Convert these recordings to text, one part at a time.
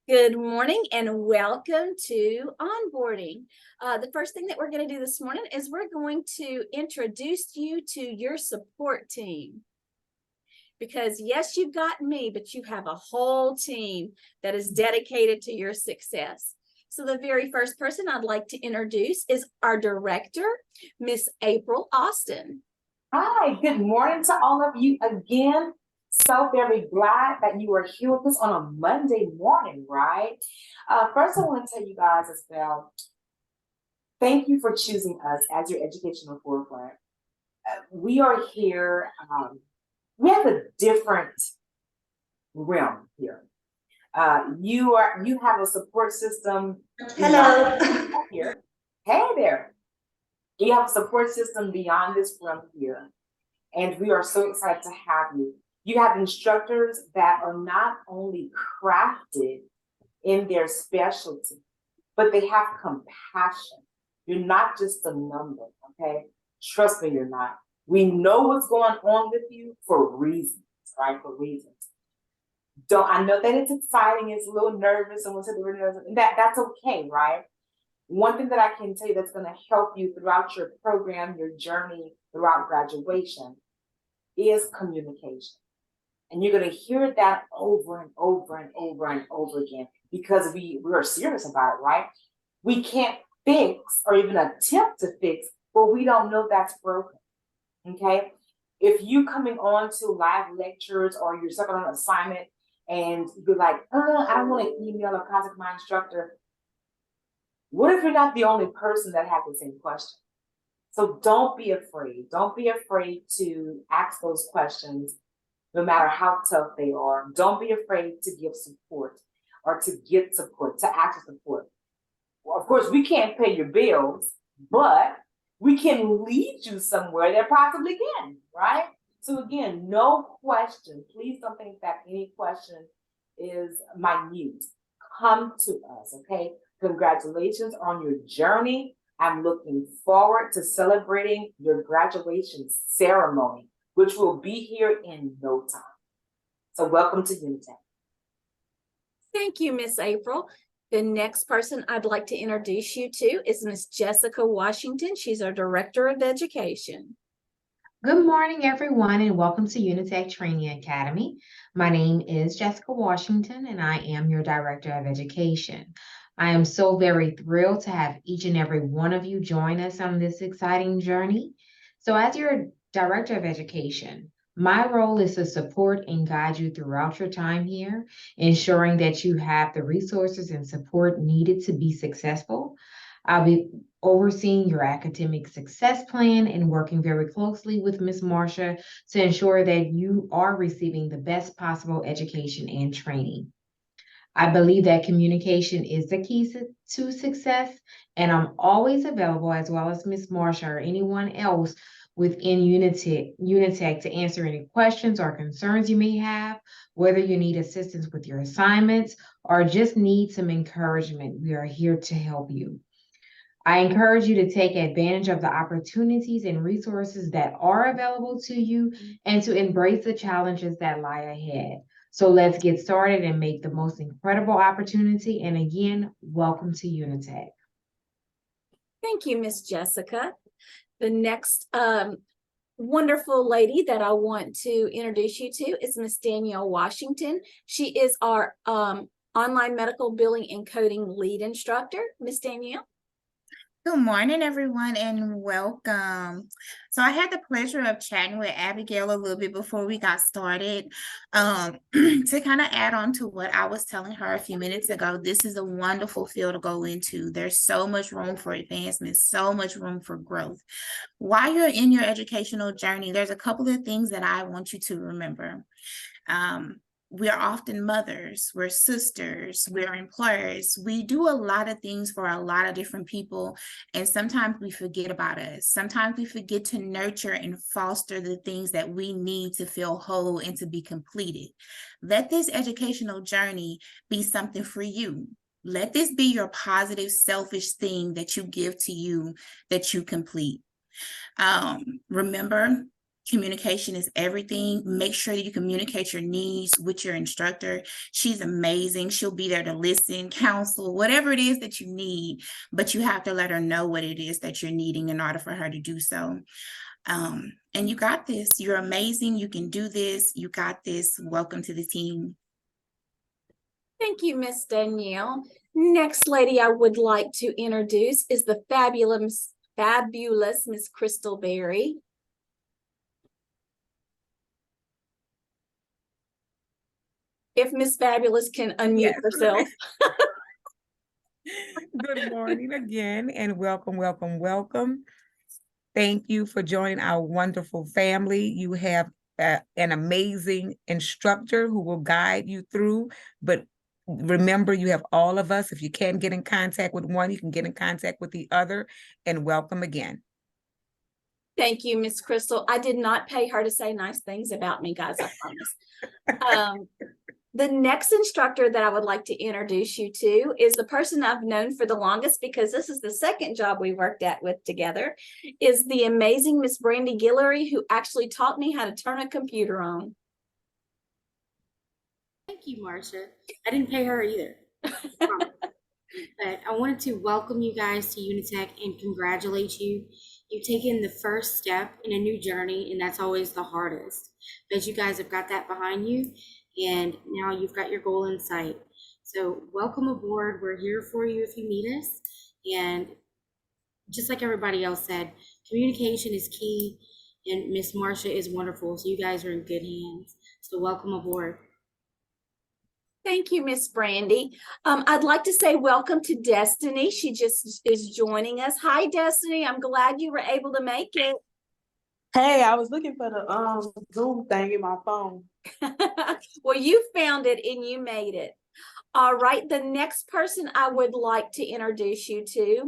Good morning and welcome to Onboarding. The first thing that we're going to do this morning is we're going to introduce you to your support team. Because yes, you've got me, but you have a whole team that is dedicated to your success. So the very first person I'd like to introduce is our director, Miss April Austin. Hi, good morning to all of you again. So very glad that you are here with us on a Monday morning, right? First, I want to tell you guys as well, thank you for choosing us as your educational forefront. We are here, we have a different realm here. You have a support system. Hello. Here. Hey there. You have a support system beyond this realm here. And we are so excited to have you. You have instructors that are not only crafted in their specialty, but they have compassion. You're not just a number, okay? Trust me, you're not. We know what's going on with you for reasons, right? For reasons. I know that it's exciting, it's a little nervous, and that's okay, right? One thing that I can tell you that's going to help you throughout your program, your journey, throughout graduation is communication. And you're going to hear that over and over and over and over again because we are serious about it, right? We can't fix or even attempt to fix what we don't know that's broken, okay? If you coming on to live lectures or you're stuck on an assignment and you're like, I don't want to email or contact my instructor, what if you're not the only person that has the same question? So don't be afraid. Don't be afraid to ask those questions, no matter how tough they are. Don't be afraid to give support or to get support, to ask for support. Well, of course, we can't pay your bills, but we can lead you somewhere that possibly can, right? So again, no question. Please don't think that any question is minute. Come to us, okay? Congratulations on your journey. I'm looking forward to celebrating your graduation ceremony, which will be here in no time. So welcome to Unitech. Thank you, Miss April. The next person I'd like to introduce you to is Miss Jessica Washington. She's our Director of Education. Good morning, everyone, and welcome to Unitech Training Academy. My name is Jessica Washington, and I am your Director of Education. I am so very thrilled to have each and every one of you join us on this exciting journey. So, as your Director of Education, my role is to support and guide you throughout your time here, ensuring that you have the resources and support needed to be successful. I'll be overseeing your academic success plan and working very closely with Ms. Marcia to ensure that you are receiving the best possible education and training. I believe that communication is the key to success, and I'm always available, as well as Ms. Marcia or anyone else within Unitech to answer any questions or concerns you may have, whether you need assistance with your assignments or just need some encouragement. We are here to help you. I encourage you to take advantage of the opportunities and resources that are available to you and to embrace the challenges that lie ahead. So let's get started and make the most incredible opportunity. And again, welcome to Unitech. Thank you, Miss Jessica. The next wonderful lady that I want to introduce you to is Miss Danielle Washington. She is our online medical billing and coding lead instructor. Miss Danielle. Good morning, everyone, and welcome. So I had the pleasure of chatting with Abigail a little bit before we got started. To kind of add on to what I was telling her a few minutes ago, this is a wonderful field to go into. There's so much room for advancement, so much room for growth. While you're in your educational journey, there's a couple of things that I want you to remember. We're often mothers, we're sisters, we're employers. We do a lot of things for a lot of different people, and sometimes we forget about us. Sometimes we forget to nurture and foster the things that we need to feel whole and to be completed. Let this educational journey be something for you. Let this be your positive, selfish thing that you give to you, that you complete. Remember, Communication is everything. Make sure that you communicate your needs with your instructor. She's amazing. She'll be there to listen, counsel, whatever it is that you need, but you have to let her know what it is that you're needing in order for her to do so. And you got this. You're amazing. You can do this. You got this. Welcome to the team. Thank you, Miss Danielle. Next lady I would like to introduce is the fabulous Miss Crystal Berry. If Miss Fabulous can unmute Yes. herself. Good morning again, and welcome, welcome, welcome. Thank you for joining our wonderful family. You have an amazing instructor who will guide you through, but remember, you have all of us. If you can't get in contact with one, you can get in contact with the other, and welcome again. Thank you, Miss Crystal. I did not pay her to say nice things about me, guys, I promise. The next instructor that I would like to introduce you to is the person I've known for the longest, because this is the second job we worked at with together, is the amazing Miss Brandy Guillory, who actually taught me how to turn a computer on. Thank you, Marcia. I didn't pay her either. But I wanted to welcome you guys to Unitech and congratulate you. You've taken the first step in a new journey, and that's always the hardest. But you guys have got that behind you, and now you've got your goal in sight. So welcome aboard. We're here for you if you need us. And just like everybody else said, communication is key, and Miss Marcia is wonderful. So you guys are in good hands. So welcome aboard. Thank you, Miss Brandy. I'd like to say welcome to Destiny. She just is joining us. Hi, Destiny. I'm glad you were able to make it. Hey, I was looking for the Zoom thing in my phone. Well, you found it and you made it. All right, the next person I would like to introduce you to,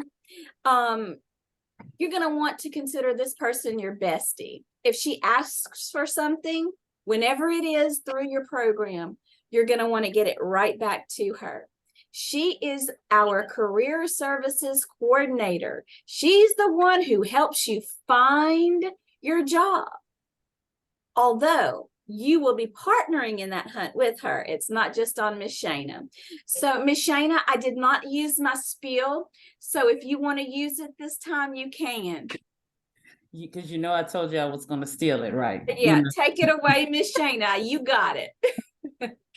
you're going to want to consider this person your bestie. If she asks for something, whenever it is through your program, you're going to want to get it right back to her. She is our career services coordinator. She's the one who helps you find your job. Although you will be partnering in that hunt with her. It's not just on Miss Shana. So Miss Shana, I did not use my spiel. So if you want to use it this time, you can. Because you know I told you I was going to steal it, right? Yeah, take it away, Miss Shana. You got it.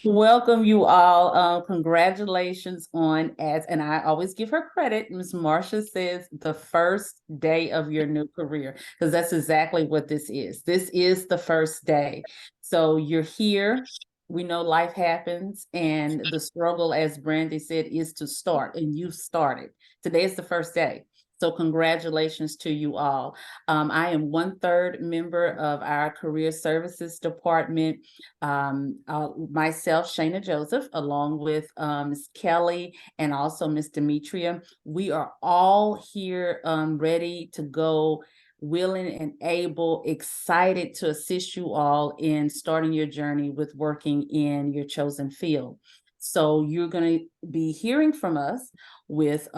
Welcome you all. Congratulations on, and I always give her credit. Ms. Marcia says the first day of your new career, because that's exactly what this is. This is the first day. So you're here. We know life happens, and the struggle, as Brandy said, is to start, and you started. Today is the first day. So congratulations to you all. I am 1/3 member of our Career Services Department. Myself, Shana Joseph, along with Ms. Kelly and also Ms. Demetria. We are all here ready to go, willing and able, excited to assist you all in starting your journey with working in your chosen field. So you're going to be hearing from us with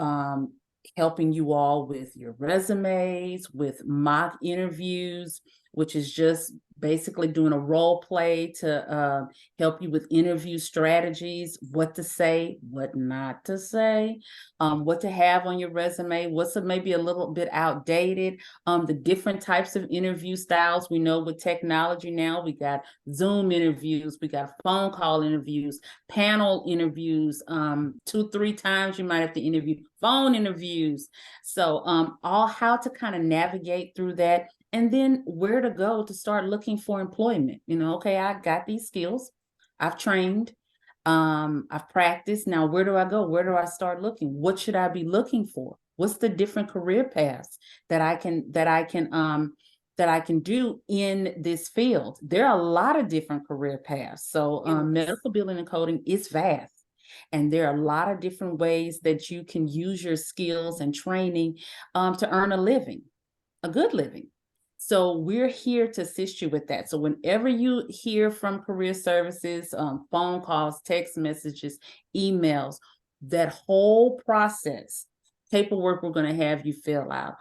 helping you all with your resumes, with mock interviews, which is just basically doing a role play to help you with interview strategies, what to say, what not to say, what to have on your resume, what's maybe a little bit outdated, the different types of interview styles. We know with technology now, we got Zoom interviews, we got phone call interviews, panel interviews, 2-3 times you might have to interview, phone interviews. So all how to kind of navigate through that, and then where to go to start looking for employment. You know, okay, I got these skills, I've trained, I've practiced. Now, where do I go? Where do I start looking? What should I be looking for? What's the different career paths that I can do in this field? There are a lot of different career paths. So medical billing and coding is vast. And there are a lot of different ways that you can use your skills and training to earn a living, a good living. So we're here to assist you with that. So whenever you hear from Career Services, phone calls, text messages, emails, that whole process, paperwork we're going to have you fill out,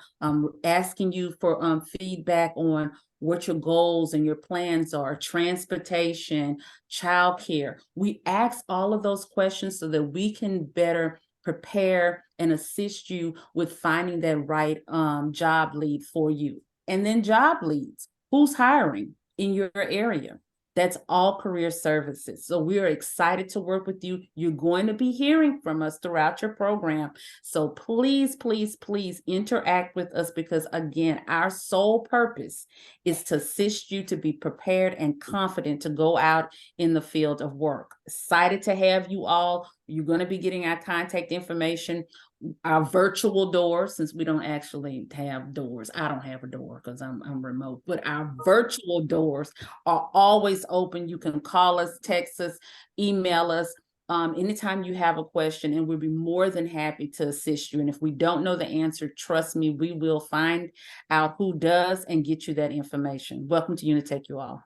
asking you for feedback on what your goals and your plans are, transportation, childcare. We ask all of those questions so that we can better prepare and assist you with finding that right job lead for you. And then job leads, who's hiring in your area? That's all career services. So we are excited to work with you. You're going to be hearing from us throughout your program. So please, please, please interact with us, because again, our sole purpose is to assist you to be prepared and confident to go out in the field of work. Excited to have you all. You're going to be getting our contact information, our virtual doors, since we don't actually have doors. I don't have a door because I'm remote, but our virtual doors are always open. You can call us, text us, email us anytime you have a question, and we'll be more than happy to assist you. And if we don't know the answer, trust me, we will find out who does and get you that information. Welcome to Unitech, you all.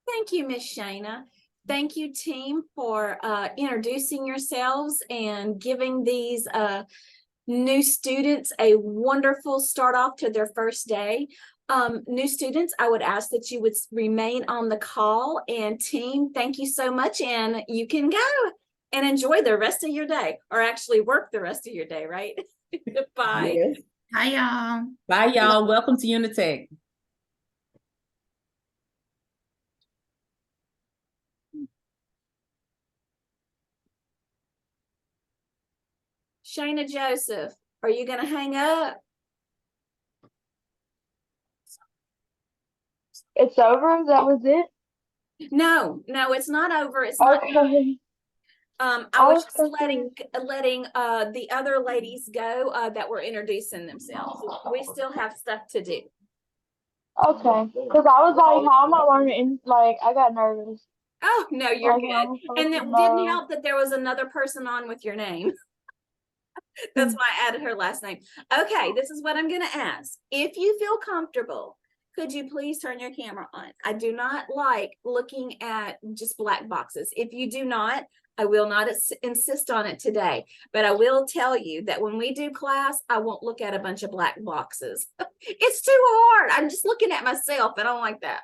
Thank you, Miss Shayna. Thank you, team, for introducing yourselves and giving these new students a wonderful start off to their first day. New students, I would ask that you would remain on the call, and team, thank you so much, and you can go and enjoy the rest of your day, or actually work the rest of your day, right? Bye. Yes. Hi, y'all. Bye, y'all. Welcome to Unitech. Shayna Joseph, are you going to hang up? It's over? That was it? No, it's not over. It's not. Okay. I was just confused. letting the other ladies go that were introducing themselves. We still have stuff to do. Okay. Because I was like, how am I learning? Like, I got nervous. Oh, no, you're Like, good. I'm supposed And to it didn't know. help that there was another person on with your name. That's why I added her last name. Okay, this is what I'm going to ask. If you feel comfortable, could you please turn your camera on? I do not like looking at just black boxes. If you do not, I will not insist on it today, but I will tell you that when we do class, I won't look at a bunch of black boxes. It's too hard. I'm just looking at myself. I don't like that.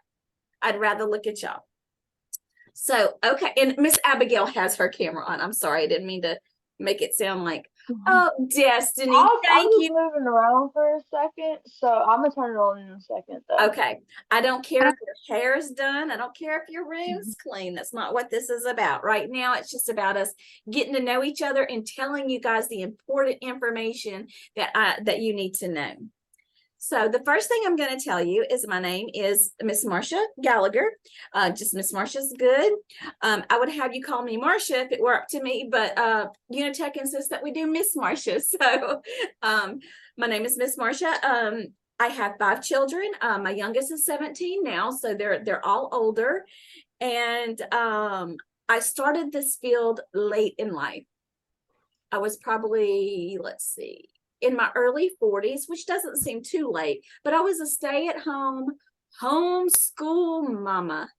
I'd rather look at y'all. So, okay. And Miss Abigail has her camera on. I'm sorry. I didn't mean to make it sound like, oh, Destiny, I thank was you. moving around for a second, so I'm going to turn it on in a second, though. Okay. I don't care if your hair is done. I don't care if your room's clean. That's not what this is about. Right now, it's just about us getting to know each other and telling you guys the important information that you need to know. So the first thing I'm going to tell you is my name is Miss Marcia Gallagher. Just Miss Marcia's good. I would have you call me Marcia if it were up to me, but Unitech insists that we do Miss Marcia. So my name is Miss Marcia. I have 5 children. My youngest is 17 now, so they're all older. And I started this field late in life. I was probably, let's see, in my early 40s, which doesn't seem too late, but I was a stay-at-home homeschool mama.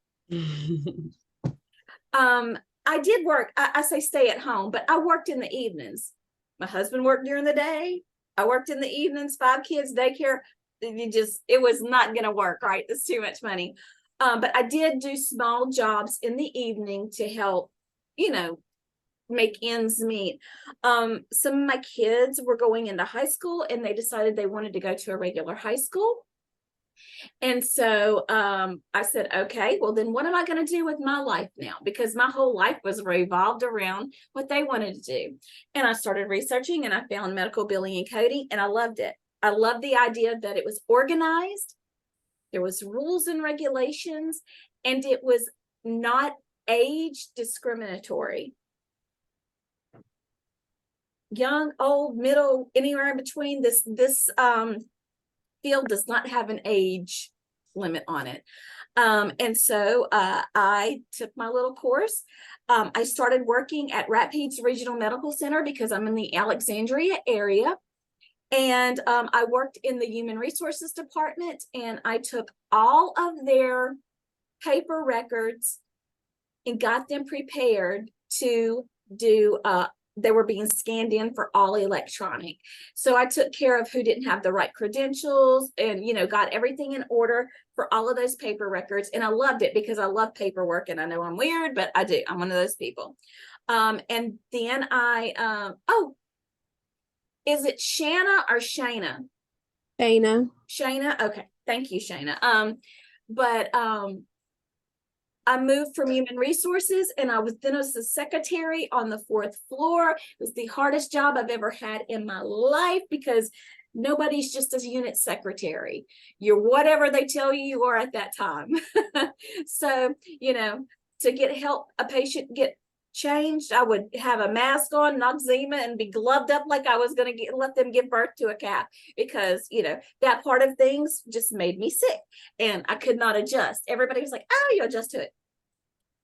I did work. I say stay at home, but I worked in the evenings. My husband worked during the day. I worked in the evenings, 5 kids, daycare. It was not going to work, right? That's too much money. But I did do small jobs in the evening to help, make ends meet. Some of my kids were going into high school, and they decided they wanted to go to a regular high school. And so I said, okay, well, then what am I going to do with my life now? Because my whole life was revolved around what they wanted to do. And I started researching, and I found medical billing and coding, and I loved it. I loved the idea that it was organized, there was rules and regulations, and it was not age discriminatory. Young, old, middle, anywhere in between. This field does not have an age limit on it. And so I took my little course. I started working at Rapides Regional Medical Center because I'm in the Alexandria area. And I worked in the Human Resources Department, and I took all of their paper records and got them prepared to do they were being scanned in for all electronic. So I took care of who didn't have the right credentials and, got everything in order for all of those paper records. And I loved it because I love paperwork, and I know I'm weird, but I do. I'm one of those people. And then is it Shanna or Shayna? Shayna. Okay. Thank you, Shayna. But I moved from human resources, and I was a secretary on the 4th floor. It was the hardest job I've ever had in my life because nobody's just a unit secretary. You're whatever they tell you are at that time. So, to get a patient get changed, I would have a mask on, Noxzema, and be gloved up like I was going to let them give birth to a calf, because that part of things just made me sick and I could not adjust. Everybody was like, oh, you adjust to it.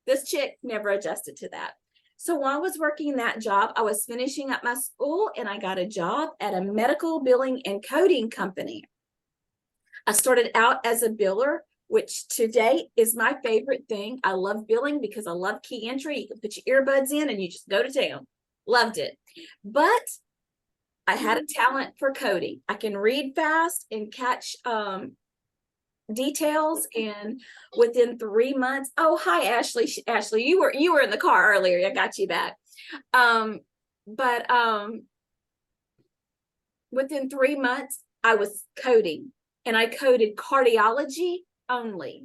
This chick never adjusted to that. So while I was working that job, I was finishing up my school, and I got a job at a medical billing and coding company. I started out as a biller, which today is my favorite thing. I love billing because I love key entry. You can put your earbuds in and you just go to town. Loved it. But I had a talent for coding. I can read fast and catch details, and within 3 months, oh, hi, Ashley. Ashley, you were in the car earlier. I got you back. But within 3 months, I was coding, and I coded cardiology only.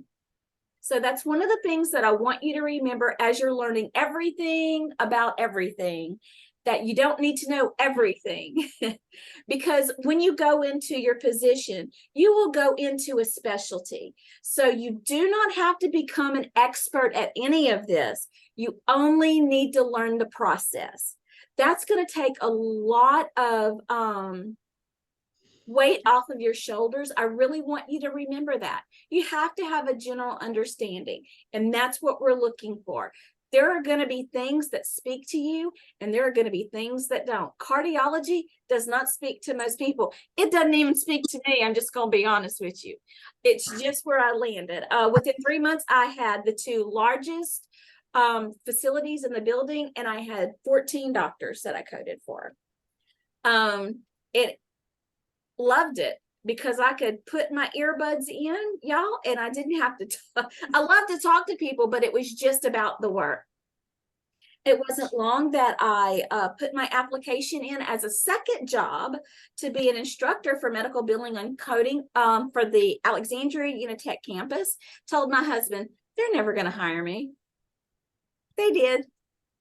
So that's one of the things that I want you to remember as you're learning everything about everything, that you don't need to know everything. Because when you go into your position, you will go into a specialty. So you do not have to become an expert at any of this. You only need to learn the process. That's going to take a lot of weight off of your shoulders. I really want you to remember that. You have to have a general understanding, and that's what we're looking for. There are going to be things that speak to you, and there are going to be things that don't. Cardiology does not speak to most people. It doesn't even speak to me. I'm just going to be honest with you. It's just where I landed. Within 3 months, I had the 2 largest facilities in the building, and I had 14 doctors that I coded for. It loved it because I could put my earbuds in, y'all, and I didn't have to I love to talk to people, but it was just about the work. It wasn't long that I put my application in as a second job to be an instructor for medical billing and coding for the Alexandria Unitech campus. Told my husband, they're never going to hire me. They did.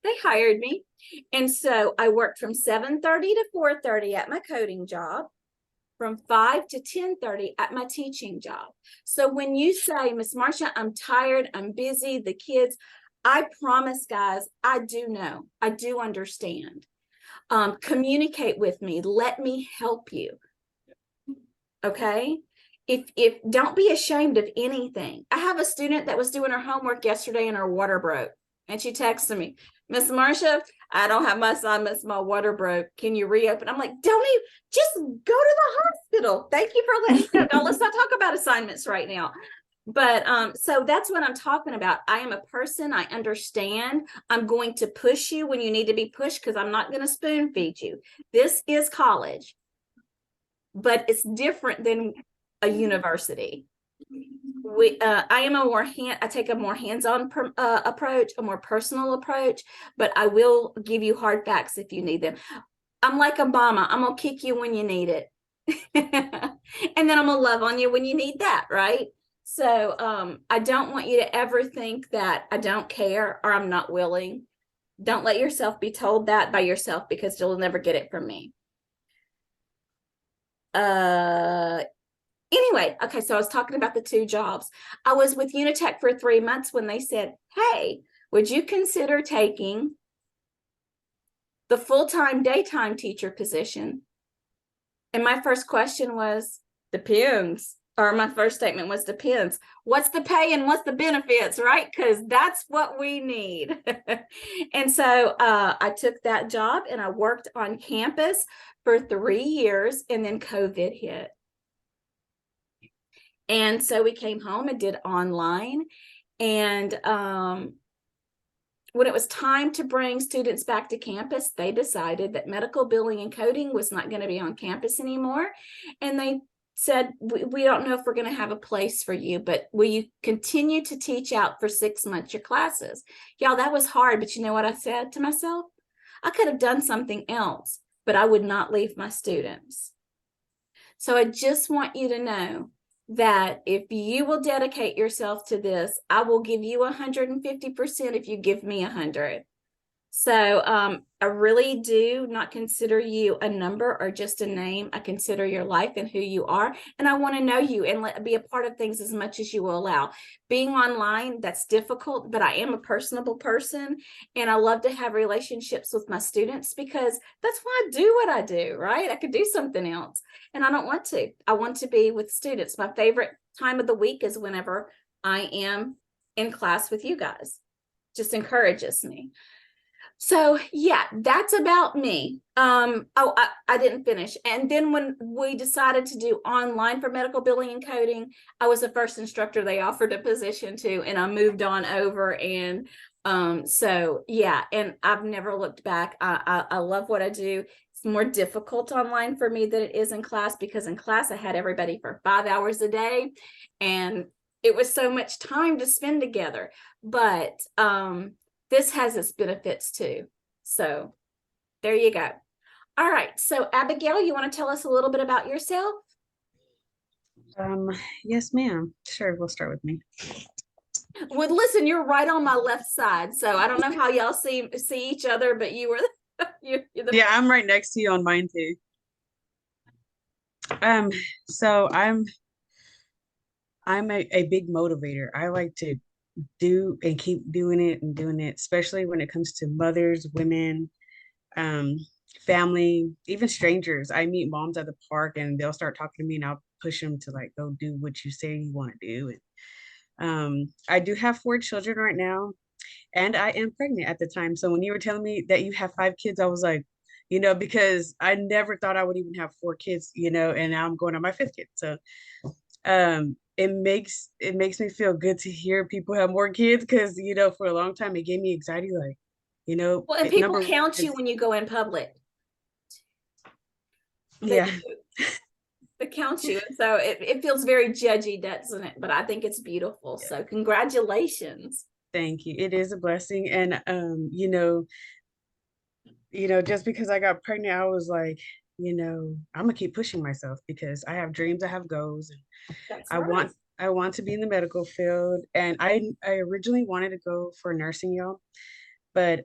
They hired me. And so I worked from 7:30 to 4:30 at my coding job, from 5 to 10:30 at my teaching job. So when you say, Miss Marcia, I'm tired, I'm busy, the kids, I promise, guys, I do know, I do understand. Communicate with me, let me help you. Okay? If don't be ashamed of anything. I have a student that was doing her homework yesterday and her water broke. And she texted me, Miss Marcia, I don't have my assignments, my water broke. Can you reopen? I'm like, don't even, just go to the hospital. Thank you for letting me know. Now, let's not talk about assignments right now. But so that's what I'm talking about. I am a person, I understand. I'm going to push you when you need to be pushed, because I'm not going to spoon feed you. This is college, but it's different than a university. I take a more hands-on approach, a more personal approach, but I will give you hard facts if you need them. I'm like a mama. I'm gonna kick you when you need it. And then I'm gonna love on you when you need that, right? So I don't want you to ever think that I don't care or I'm not willing. Don't let yourself be told that by yourself, because you'll never get it from me. Anyway, okay, so I was talking about the 2 jobs. I was with Unitech for 3 months when they said, hey, would you consider taking the full-time daytime teacher position? And my first question was, depends. Or my first statement was, depends. What's the pay and what's the benefits, right? Because that's what we need. And so I took that job and I worked on campus for 3 years, and then COVID hit. And so we came home and did online, and when it was time to bring students back to campus, they decided that medical billing and coding was not going to be on campus anymore. And they said, we don't know if we're going to have a place for you, but will you continue to teach out for 6 months your classes? Y'all, that was hard, but you know what I said to myself? I could have done something else, but I would not leave my students. So I just want you to know that if you will dedicate yourself to this, I will give you 150% if you give me 100. So I really do not consider you a number or just a name. I consider your life and who you are. And I want to know you and be a part of things as much as you will allow. Being online, that's difficult, but I am a personable person. And I love to have relationships with my students because that's why I do what I do, right? I could do something else. And I don't want to. I want to be with students. My favorite time of the week is whenever I am in class with you guys. Just encourages me. So yeah, that's about me. I didn't finish. And then when we decided to do online for medical billing and coding, I was the first instructor they offered a position to, and I moved on over. And so yeah, and I've never looked back. I love what I do. It's more difficult online for me than it is in class, because in class I had everybody for 5 hours a day, and it was so much time to spend together. But this has its benefits too. So there you go. All right. So Abigail, you want to tell us a little bit about yourself? Yes, ma'am. Sure, we'll start with me. Well, listen, you're right on my left side. So I don't know how y'all see each other, but you were you're the Yeah, I'm right next to you on mine too. So I'm a big motivator. I like to do and keep doing it and doing it, especially when it comes to mothers, women, family, even strangers. I meet moms at the park and they'll start talking to me and I'll push them to like go do what you say you want to do. And I do have 4 children right now, and I am pregnant at the time. So when you were telling me that you have 5 kids, I was like, because I never thought I would even have 4 kids, and now I'm going on my 5th kid. So it makes me feel good to hear people have more kids, because for a long time it gave me anxiety, like well, and people number count one you when you go in public. yeah They count you, and so it feels very judgy, doesn't it? But I think it's beautiful. So congratulations. Thank you. It is a blessing. And just because I got pregnant, I was like, I'm gonna keep pushing myself because I have dreams, I have goals, and That's I right. want to be in the medical field. And I originally wanted to go for nursing, y'all, but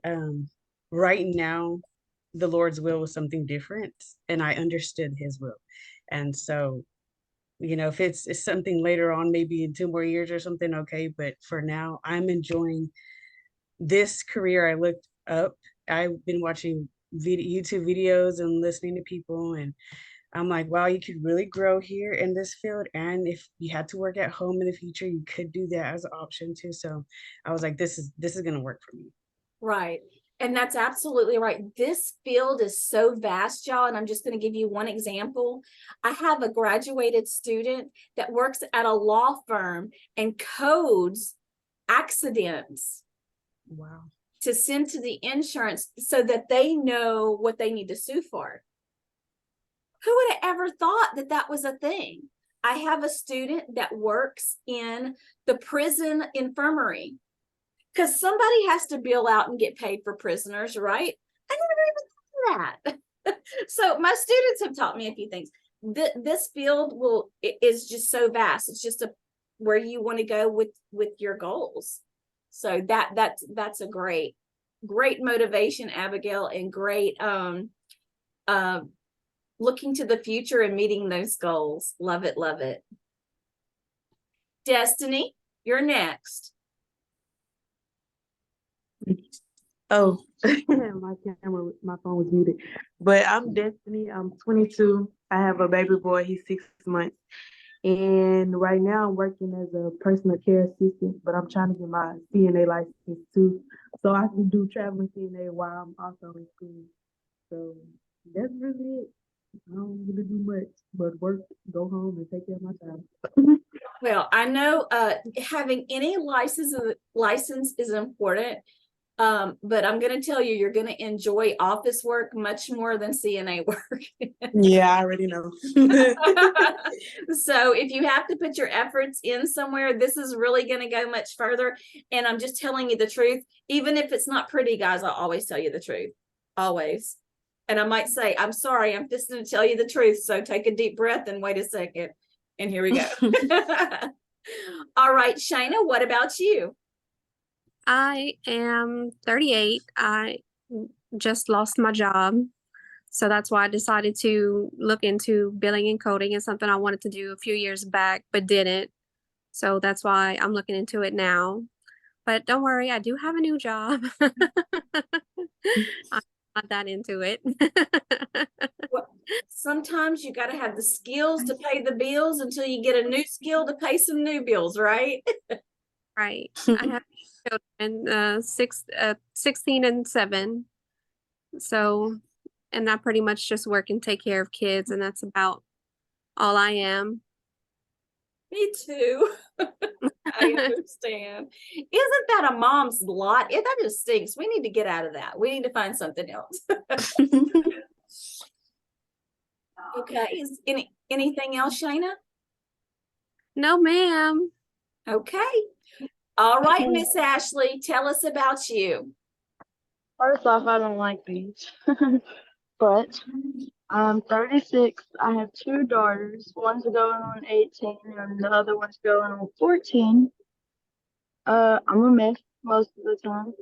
right now the Lord's will was something different, and I understood his will. And so, if it's something later on, maybe in 2 more years or something, okay. But for now, I'm enjoying this career. I looked up, I've been watching YouTube videos and listening to people, and I'm like, wow, you could really grow here in this field. And if you had to work at home in the future, you could do that as an option too. So I was like, this is gonna work for me. Right. And that's absolutely right. This field is so vast, y'all. And I'm just going to give you one example. I have a graduated student that works at a law firm and codes accidents. Wow. To send to the insurance so that they know what they need to sue for. Who would have ever thought that that was a thing? I have a student that works in the prison infirmary, because somebody has to bill out and get paid for prisoners, right? I never even thought of that. So my students have taught me a few things. This field is just so vast. It's just where you want to go with your goals. So that's a great motivation, Abigail, and great looking to the future and meeting those goals. Love it, love it. Destiny, you're next. Oh, my phone was muted. But I'm Destiny. I'm 22. I have a baby boy. He's 6 months. And right now I'm working as a personal care assistant, but I'm trying to get my CNA license too, so I can do traveling CNA while I'm also in school. So that's really it. I don't really do much but work, go home, and take care of my child. Well, I know having any license is important, But I'm going to tell you, you're going to enjoy office work much more than CNA work. Yeah, I already know. So if you have to put your efforts in somewhere, this is really going to go much further. And I'm just telling you the truth. Even if it's not pretty, guys, I'll always tell you the truth. Always. And I might say, I'm sorry, I'm just going to tell you the truth. So take a deep breath and wait a second. And here we go. All right, Shayna, what about you? I am 38. I just lost my job. So that's why I decided to look into billing and coding. It's something I wanted to do a few years back, but didn't. So that's why I'm looking into it now. But don't worry, I do have a new job. I'm not that into it. Well, sometimes you got to have the skills to pay the bills until you get a new skill to pay some new bills, right? Right. I have children, 16 and 7. So, and I pretty much just work and take care of kids, and that's about all I am. Me too. I understand. Isn't that a mom's lot? That just stinks. We need to get out of that. We need to find something else. Okay. Is anything else, Shayna? No, ma'am. Okay. All right, Miss Ashley, tell us about you. First off, I don't like these, but I'm 36. I have 2 daughters. One's going on 18, and the other one's going on 14. I'm a mess most of the time.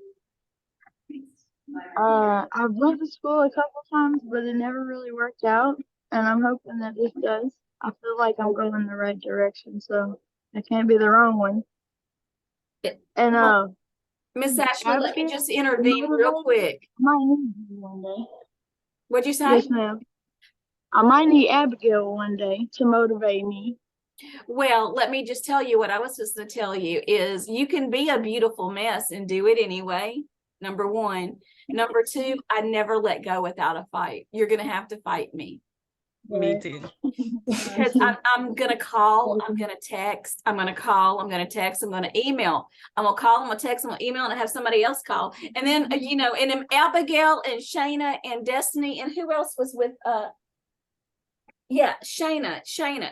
I've went to school a couple times, but it never really worked out, and I'm hoping that this does. I feel like I'm going in the right direction, so it can't be the wrong one. And Well, Miss Ashley, let me Abigail, just intervene real quick. I might need you one day. What'd you say? Yes, ma'am. I might need Abigail one day to motivate me. Well, let me just tell you what I was supposed to tell you is you can be a beautiful mess and do it anyway. Number one. Number two, I never let go without a fight. You're going to have to fight me. Me too. Because I'm going to call, I'm going to text, I'm going to call, I'm going to text, I'm going to email. I'm going to call, I'm going to text, I'm going to email, and I have somebody else call. And then, you know, and then Abigail and Shayna and Destiny, and who else was with, yeah, Shayna,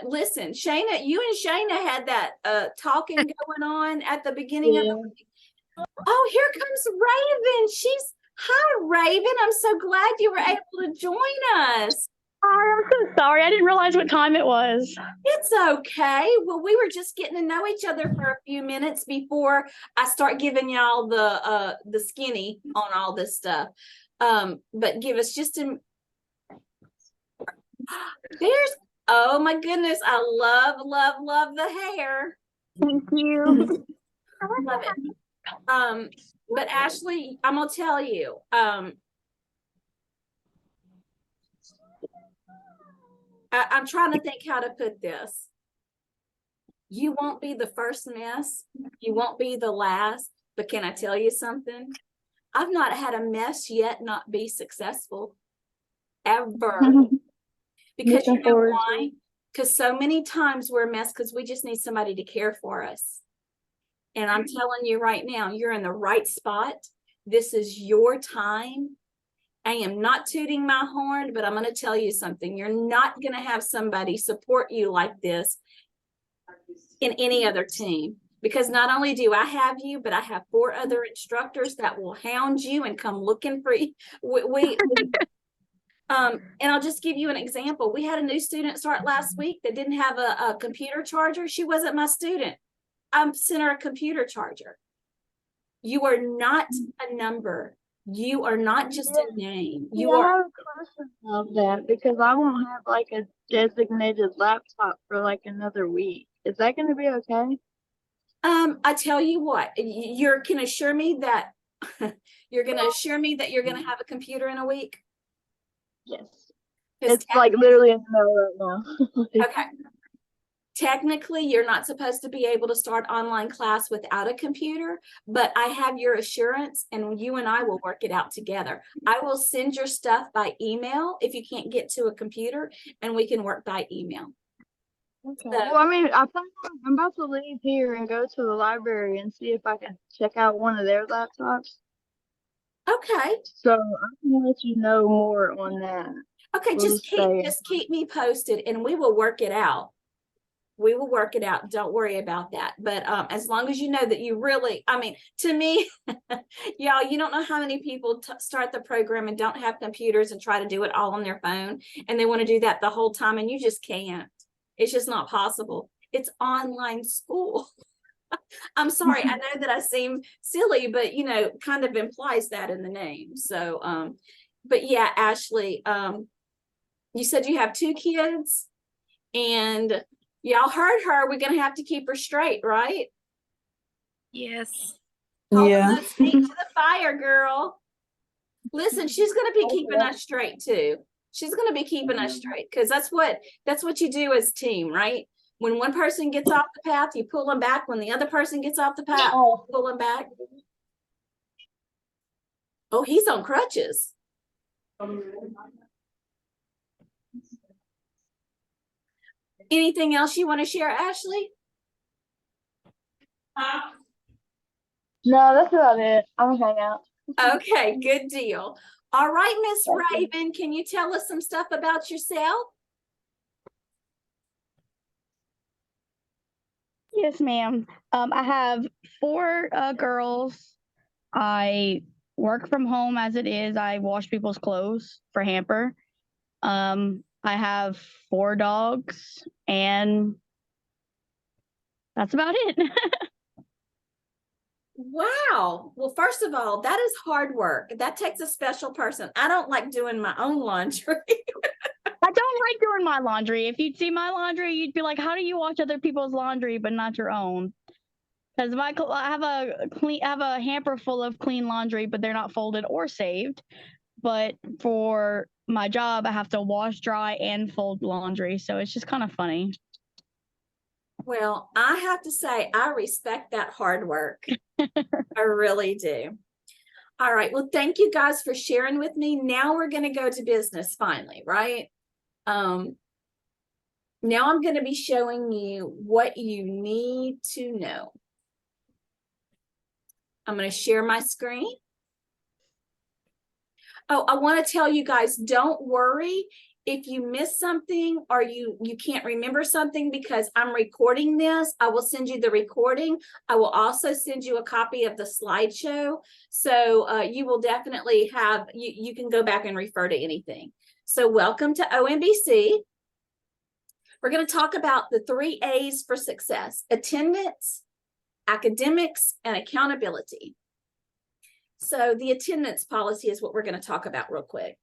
listen, Shayna, you and Shayna had that talking going on at the beginning of the week. Oh, here comes Raven. Hi, Raven. I'm so glad you were able to join us. I'm so sorry. I didn't realize what time it was. It's okay. Well, we were just getting to know each other for a few minutes before I start giving y'all the skinny on all this stuff. But give us just a oh my goodness, I love the hair. Thank you. Love it. But Ashley, I'm gonna tell you, I'm trying to think how to put this. You won't be the first mess, you won't be the last, but can I tell you something? I've not had a mess yet not be successful, ever. Because you know why? Because so many times we're a mess because we just need somebody to care for us. And I'm telling you right now, you're in the right spot. This is your time. I am not tooting my horn, but I'm going to tell you something. You're not going to have somebody support you like this in any other team. Because not only do I have you, but I have 4 other instructors that will hound you and come looking for you. And I'll just give you an example. We had a new student start last week that didn't have a computer charger. She wasn't my student. I sent her a computer charger. You are not a number. You are not just a name. You are. I have a question about that because I won't have like a designated laptop for like another week. Is that going to be okay? I tell you what, you can assure me that you're going to assure me that you're going to have a computer in a week. Yes. It's like literally in the middle right now. Okay. Technically, you're not supposed to be able to start online class without a computer, but I have your assurance and you and I will work it out together. I will send your stuff by email if you can't get to a computer, and we can work by email. Okay. Well, I mean, I'm about to leave here and go to the library and see if I can check out one of their laptops. Okay. So I can let you know more on that. Okay, We'll just stay. keep me posted and we will work it out. We will work it out. Don't worry about that. But as long as you know that you really, I mean, to me, y'all, you don't know how many people start the program and don't have computers and try to do it all on their phone. And they want to do that the whole time and you just can't. It's just not possible. It's online school. I'm sorry. I know that I seem silly, but you know, kind of implies that in the name. So, but yeah, Ashley, you said you have 2 kids and y'all heard her. We're going to have to keep her straight, right? Yes. Hold Yeah. those feet to the fire, girl. Listen, she's going to be keeping us straight too. She's going to be keeping us straight because that's what you do as a team, right? When one person gets off the path, you pull them back. When the other person gets off the path, pull them back. Oh, he's on crutches. Anything else you want to share, Ashley? No, that's about it. I'm gonna hang out. Okay, good deal. All right, Miss Raven, can you tell us some stuff about yourself? Yes, ma'am. I have 4 girls. I work from home as it is. I wash people's clothes for Hamper. I have 4 dogs, and that's about it. Wow. Well, first of all, that is hard work. That takes a special person. I don't like doing my own laundry. I don't like doing my laundry. If you'd see my laundry, you'd be like, "How do you wash other people's laundry but not your own?" Because I have a hamper full of clean laundry, but they're not folded or saved. But for my job, I have to wash, dry, and fold laundry, so it's just kind of funny. Well, I have to say, I respect that hard work. I really do. All right. Well, thank you guys for sharing with me. Now we're going to go to business finally, right? Now I'm going to be showing you what you need to know. I'm going to share my screen. Oh, I want to tell you guys, don't worry if you miss something or you can't remember something because I'm recording this. I will send you the recording. I will also send you a copy of the slideshow. So you will definitely have, you can go back and refer to anything. So welcome to ONBC. We're going to talk about the 3 A's for success: attendance, academics, and accountability. So the attendance policy is what we're going to talk about real quick.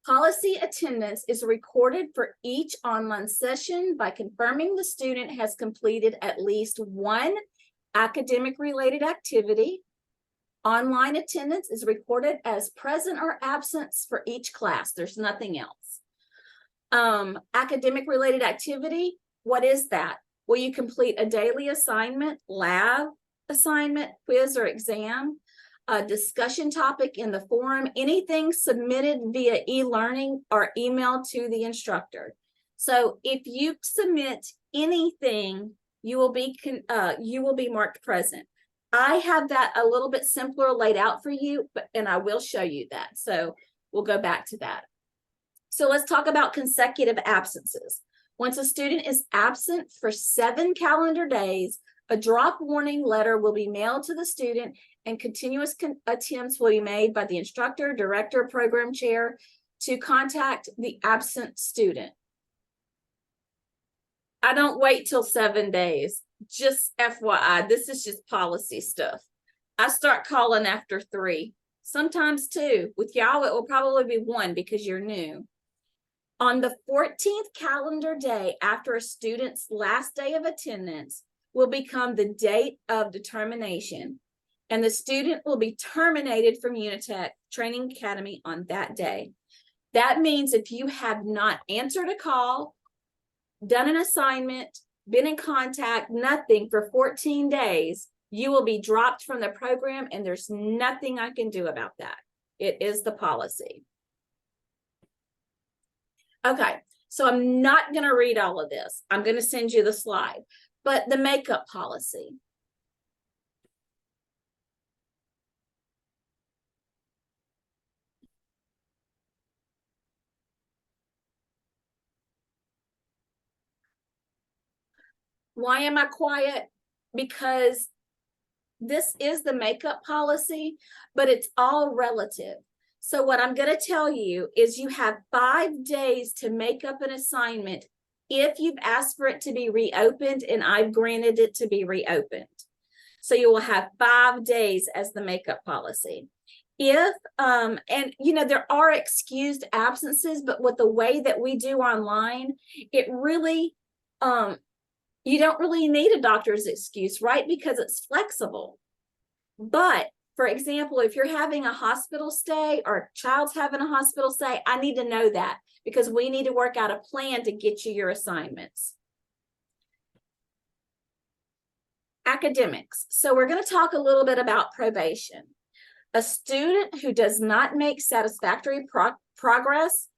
Policy attendance is recorded for each online session by confirming the student has completed at least 1 academic related activity. Online attendance is recorded as present or absence for each class. There's nothing else. Academic related activity, what is that? Will you complete a daily assignment, lab assignment, quiz, or exam? A discussion topic in the forum, anything submitted via e-learning or email to the instructor. So if you submit anything, you will be marked present. I have that a little bit simpler laid out for you, and I will show you that. So we'll go back to that. So let's talk about consecutive absences. Once a student is absent for 7 calendar days, a drop warning letter will be mailed to the student and continuous attempts will be made by the instructor, director, program chair to contact the absent student. I don't wait till 7 days. Just FYI, this is just policy stuff. I start calling after 3, sometimes 2. With y'all, it will probably be 1 because you're new. On the 14th calendar day after a student's last day of attendance will become the date of determination, and the student will be terminated from Unitech Training Academy on that day. That means if you have not answered a call, done an assignment, been in contact, nothing for 14 days, you will be dropped from the program, and there's nothing I can do about that. It is the policy. Okay, so I'm not going to read all of this. I'm going to send you the slide, but the makeup policy. Why am I quiet? Because this is the makeup policy, but it's all relative. So what I'm going to tell you is you have 5 days to make up an assignment if you've asked for it to be reopened and I've granted it to be reopened. So you will have 5 days as the makeup policy. If, and you know, there are excused absences, but with the way that we do online, it really, you don't really need a doctor's excuse, right? Because it's flexible. But for example, if you're having a hospital stay or a child's having a hospital stay, I need to know that because we need to work out a plan to get you your assignments. Academics. So we're going to talk a little bit about probation. A student who does not make satisfactory progress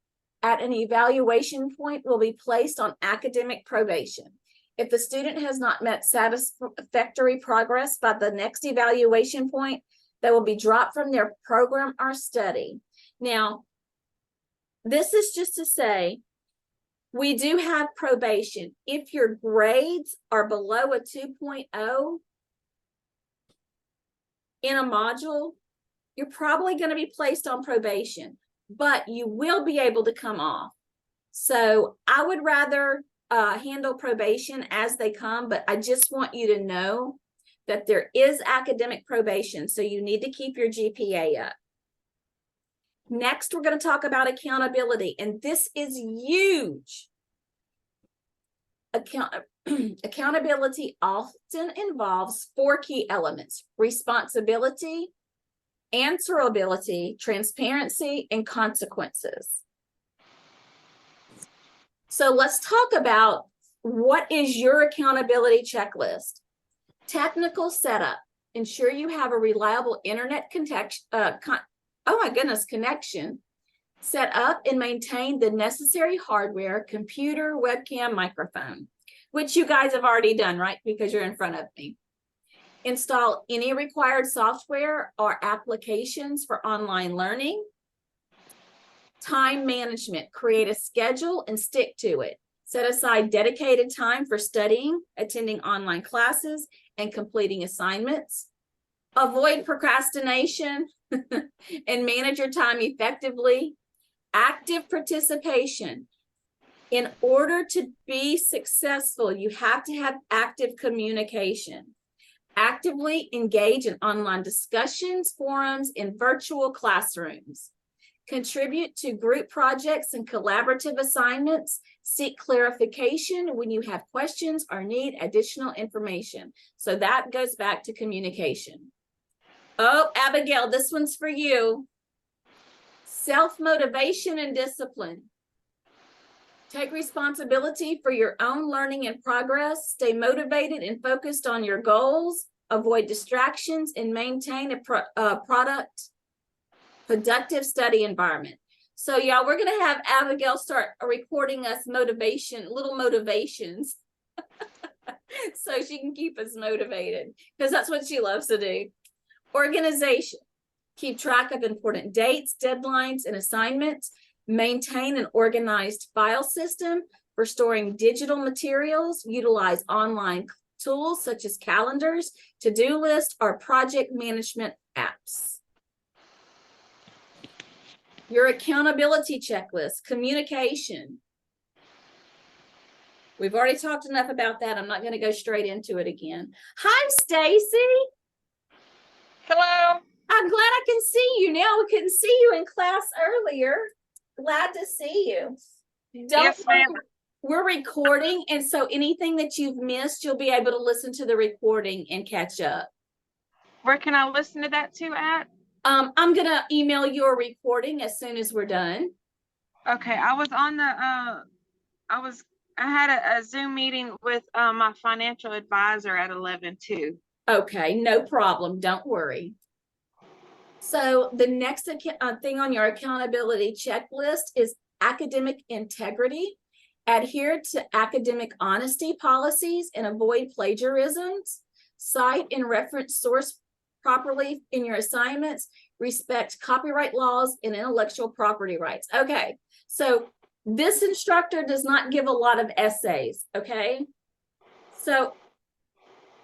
at an evaluation point will be placed on academic probation. If the student has not met satisfactory progress by the next evaluation point, they will be dropped from their program or study. Now, this is just to say, we do have probation. If your grades are below a 2.0 in a module, you're probably going to be placed on probation, but you will be able to come off. So I would rather handle probation as they come, but I just want you to know that there is academic probation, so you need to keep your GPA up. Next, we're going to talk about accountability, and this is huge. Accountability often involves 4 key elements: responsibility, answerability, transparency, and consequences. So let's talk about what is your accountability checklist. Technical setup. Ensure you have a reliable internet connection. Set up and maintain the necessary hardware, computer, webcam, microphone, which you guys have already done, right? Because you're in front of me. Install any required software or applications for online learning. Time management. Create a schedule and stick to it. Set aside dedicated time for studying, attending online classes, and completing assignments. Avoid procrastination and manage your time effectively. Active participation. In order to be successful, you have to have active communication. Actively engage in online discussions, forums, and virtual classrooms. Contribute to group projects and collaborative assignments. Seek clarification when you have questions or need additional information. So that goes back to communication. Oh, Abigail, this one's for you. Self-motivation and discipline. Take responsibility for your own learning and progress. Stay motivated and focused on your goals. Avoid distractions and maintain a productive study environment. So y'all, we're going to have Abigail start recording us little motivations so she can keep us motivated because that's what she loves to do. Organization. Keep track of important dates, deadlines, and assignments. Maintain an organized file system for storing digital materials. Utilize online tools such as calendars, to-do lists, or project management apps. Your accountability checklist, communication. We've already talked enough about that. I'm not going to go straight into it again. Hi, Stacy. Hello. I'm glad I can see you now. We couldn't see you in class earlier. Glad to see you. Yes, ma'am. We're recording, and so anything that you've missed, you'll be able to listen to the recording and catch up. Where can I listen to that to at? I'm gonna email you a recording as soon as we're done. Okay, I was on the I had a Zoom meeting with my financial advisor at 11 too. Okay, no problem. Don't worry. So the next thing on your accountability checklist is academic integrity. Adhere to academic honesty policies and avoid plagiarisms. Cite and reference source properly in your assignments. Respect copyright laws and intellectual property rights. Okay, so this instructor does not give a lot of essays, okay? So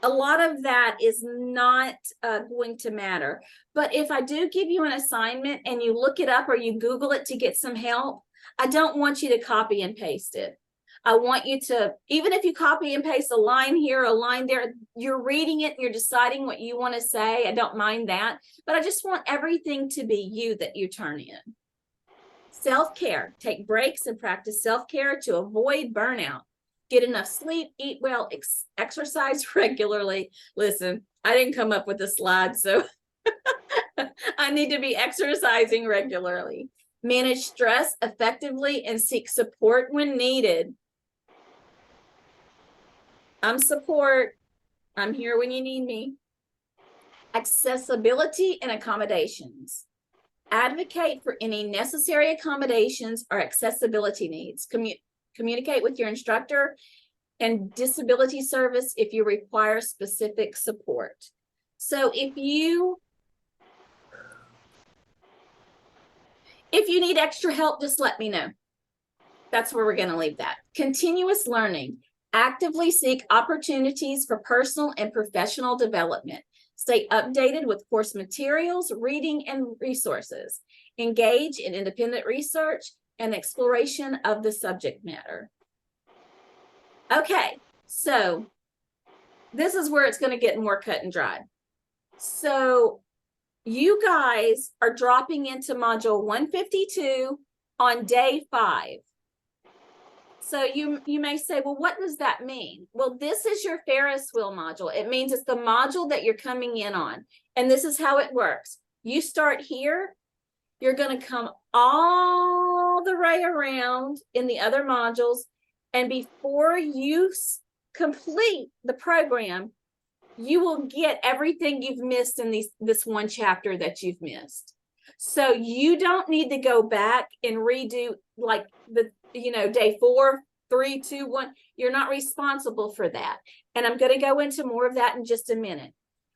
a lot of that is not going to matter. But if I do give you an assignment and you look it up or you Google it to get some help, I don't want you to copy and paste it. I want you to, even if you copy and paste a line here, a line there, you're reading it and you're deciding what you want to say. I don't mind that, but I just want everything to be you that you turn in. Self-care, take breaks and practice self-care to avoid burnout. Get enough sleep, eat well, exercise regularly. Listen, I didn't come up with the slide, so I need to be exercising regularly. Manage stress effectively and seek support when needed. I'm support. I'm here when you need me. Accessibility and accommodations. Advocate for any necessary accommodations or accessibility needs. Communicate with your instructor and disability service if you require specific support. So if you need extra help, just let me know. That's where we're going to leave that. Continuous learning. Actively seek opportunities for personal and professional development. Stay updated with course materials, reading, and resources. Engage in independent research and exploration of the subject matter. Okay, so this is where it's going to get more cut and dried. So you guys are dropping into module 152 on day 5. So you may say, well, what does that mean? Well, this is your Ferris wheel module. It means it's the module that you're coming in on. And this is how it works. You start here. You're going to come all the way around in the other modules. And before you complete the program, you will get everything you've missed in this one chapter that you've missed. So you don't need to go back and redo like day 4, 3, 2, 1. You're not responsible for that. And I'm going to go into more of that in just a minute.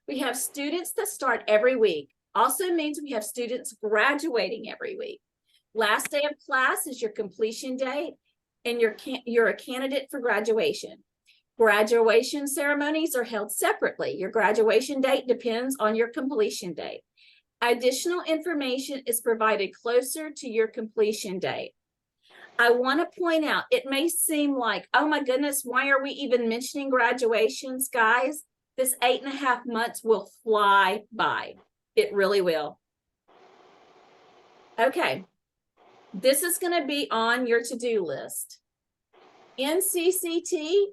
We have students that start every week. Also means we have students graduating every week. Last day of class is your completion date, and you're a candidate for graduation. Graduation ceremonies are held separately. Your graduation date depends on your completion date. Additional information is provided closer to your completion date. I want to point out, it may seem like, oh my goodness, why are we even mentioning graduations, guys? This 8.5 months will fly by. It really will. Okay, this is going to be on your to-do list. NCCT,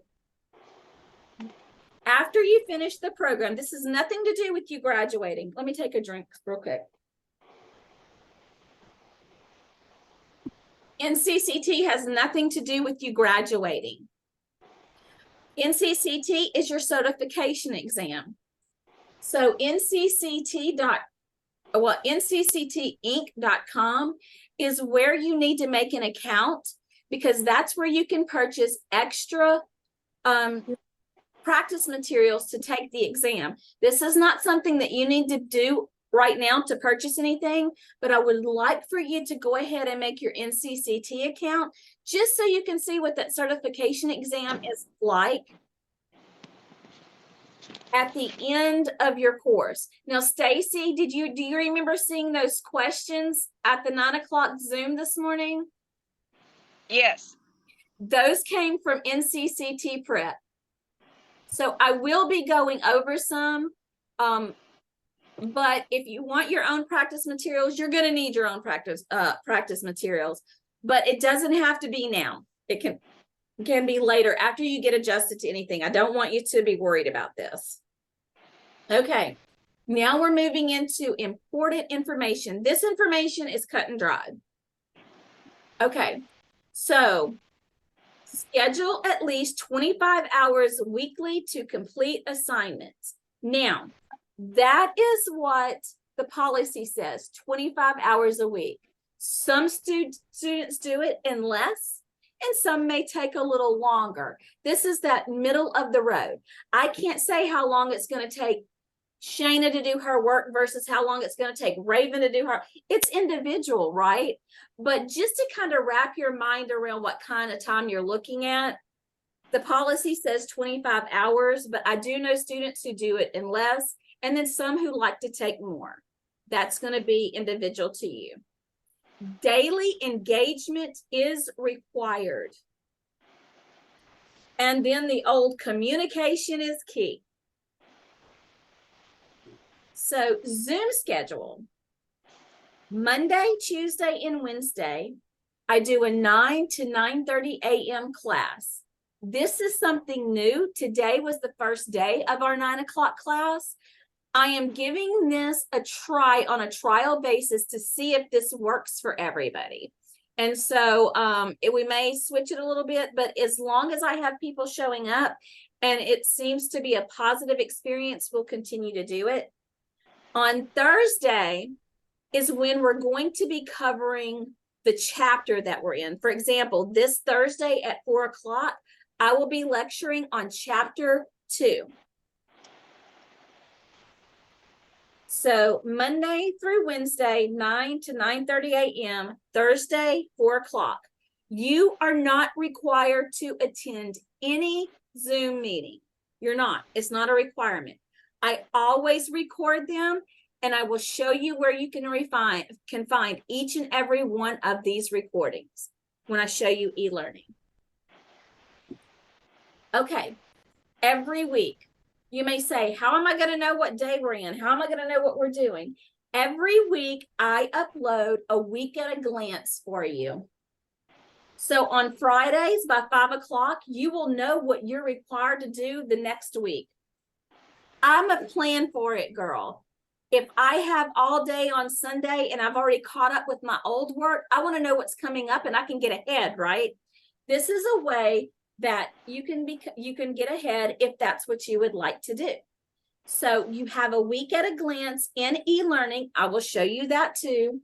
after you finish the program, this has nothing to do with you graduating. Let me take a drink real quick. NCCT has nothing to do with you graduating. NCCT is your certification exam. So NCCTinc.com is where you need to make an account, because that's where you can purchase extra practice materials to take the exam. This is not something that you need to do right now to purchase anything, but I would like for you to go ahead and make your NCCT account just so you can see what that certification exam is like at the end of your course. Now, Stacy, do you remember seeing those questions at the 9 o'clock Zoom this morning? Yes. Those came from NCCT Prep. So I will be going over some, but if you want your own practice materials, you're going to need your own practice materials, but it doesn't have to be now. It can be later after you get adjusted to anything. I don't want you to be worried about this. Okay, now we're moving into important information. This information is cut and dried. Okay, so schedule at least 25 hours weekly to complete assignments. Now, that is what the policy says, 25 hours a week. Some students do it in less, and some may take a little longer. This is that middle of the road. I can't say how long it's going to take Shayna to do her work versus how long it's going to take Raven to do her. It's individual, right? But just to kind of wrap your mind around what kind of time you're looking at, The policy says 25 hours, but I do know students who do it in less, and then some who like to take more. That's going to be individual to you. Daily engagement is required. And then the old communication is key. So Zoom schedule. Monday, Tuesday, and Wednesday, I do a 9 to 9:30 a.m. class. This is something new. Today was the first day of our 9 o'clock class. I am giving this a try on a trial basis to see if this works for everybody. And so we may switch it a little bit, but as long as I have people showing up and it seems to be a positive experience, we'll continue to do it. On Thursday is when we're going to be covering the chapter that we're in. For example, this Thursday at 4 o'clock, I will be lecturing on chapter 2. So Monday through Wednesday, 9 to 9:30 a.m., Thursday, 4 o'clock. You are not required to attend any Zoom meeting. You're not. It's not a requirement. I always record them, and I will show you where you can find each and every one of these recordings when I show you e-learning. Okay, every week. You may say, how am I going to know what day we're in? How am I going to know what we're doing? Every week, I upload a week at a glance for you. So on Fridays by 5 o'clock, you will know what you're required to do the next week. I'm a plan for it, girl. If I have all day on Sunday and I've already caught up with my old work, I want to know what's coming up and I can get ahead, right? This is a way that you can get ahead if that's what you would like to do. So you have a week at a glance in e-learning. I will show you that too.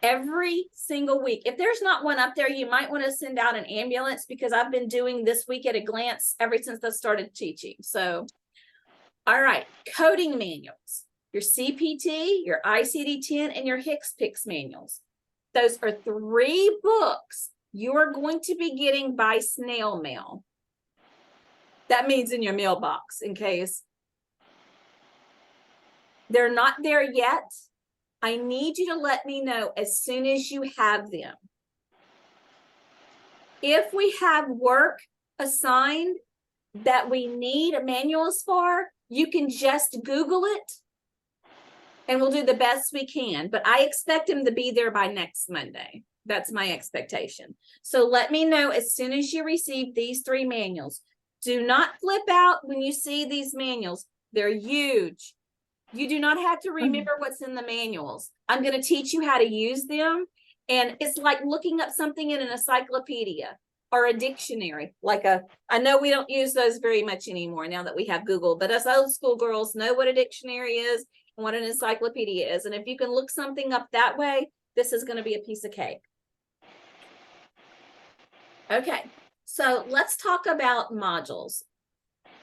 Every single week. If there's not one up there, you might want to send out an ambulance because I've been doing this week at a glance ever since I started teaching. So, all right, coding manuals, your CPT, your ICD-10, and your HCPCS manuals. Those are 3 books you are going to be getting by snail mail. That means in your mailbox, in case they're not there yet. I need you to let me know as soon as you have them. If we have work assigned that we need manuals for, you can just Google it and we'll do the best we can. But I expect them to be there by next Monday. That's my expectation. So let me know as soon as you receive these 3 manuals. Do not flip out when you see these manuals. They're huge. You do not have to remember what's in the manuals. I'm going to teach you how to use them. And it's like looking up something in an encyclopedia or a dictionary. I know we don't use those very much anymore now that we have Google, but us old school girls know what a dictionary is and what an encyclopedia is. And if you can look something up that way, this is going to be a piece of cake. Okay, so let's talk about modules.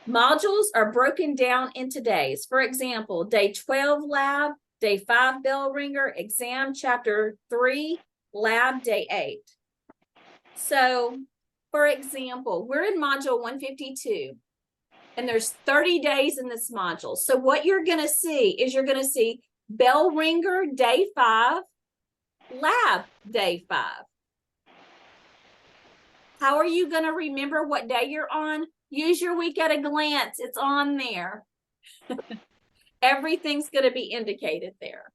Modules are broken down into days. For example, day 12 lab, day 5 bell ringer, exam, chapter 3, lab, day 8. So, for example, we're in module 152, and there's 30 days in this module. So what you're going to see is you're going to see bell ringer, day 5, lab, day 5. How are you going to remember what day you're on? Use your week at a glance. It's on there. Everything's going to be indicated there.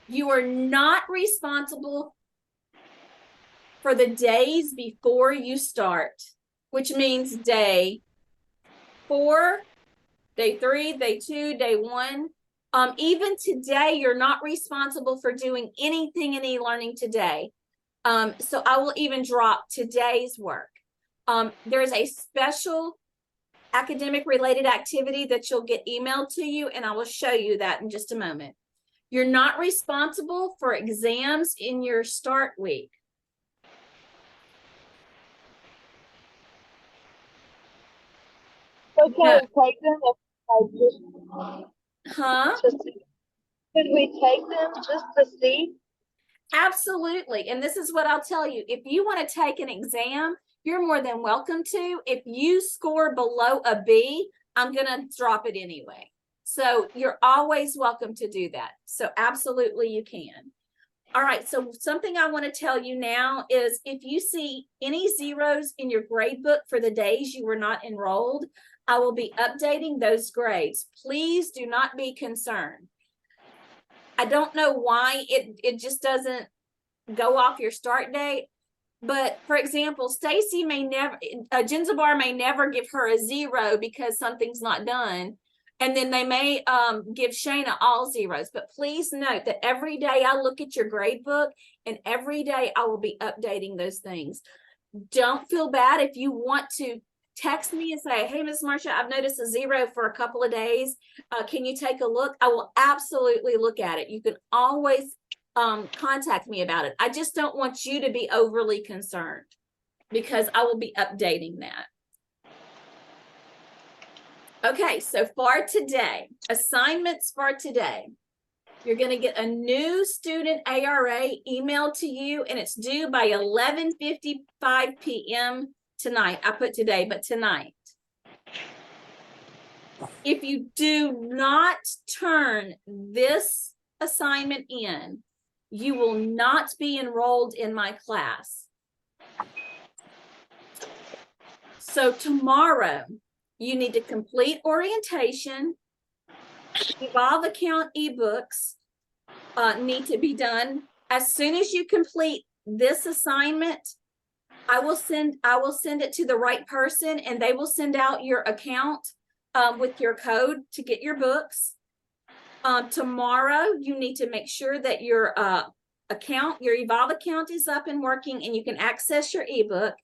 You are not responsible for the days before you start, which means day 4, day 3, day 2, day 1. Even today, you're not responsible for doing anything in e-learning today. So I will even drop today's work. There's a special academic related activity that you'll get emailed to you, and I will show you that in just a moment. You're not responsible for exams in your start week. So can we take them Huh? could we take them just to see? Absolutely. And this is what I'll tell you. If you want to take an exam, you're more than welcome to. If you score below a B, I'm going to drop it anyway. So you're always welcome to do that. So absolutely you can. All right. So something I want to tell you now is if you see any zeros in your grade book for the days you were not enrolled, I will be updating those grades. Please do not be concerned. I don't know why it just doesn't go off your start date. But for example, Stacy may never, Jenzabar may never give her a 0 because something's not done. And then they may give Shayna all zeros. But please note that every day I look at your grade book and every day I will be updating those things. Don't feel bad if you want to text me and say, hey, Miss Marcia, I've noticed a 0 for a couple of days. Can you take a look? I will absolutely look at it. You can always contact me about it. I just don't want you to be overly concerned because I will be updating that. Okay, so for today, assignments for today, you're going to get a new student ARA emailed to you, and it's due by 11:55 p.m. tonight. I put today, but tonight. If you do not turn this assignment in, you will not be enrolled in my class. So tomorrow, you need to complete orientation. Evolve account ebooks need to be done. As soon as you complete this assignment, I will send it to the right person, and they will send out your account with your code to get your books. Tomorrow, you need to make sure that your your Evolve account is up and working and you can access your ebook,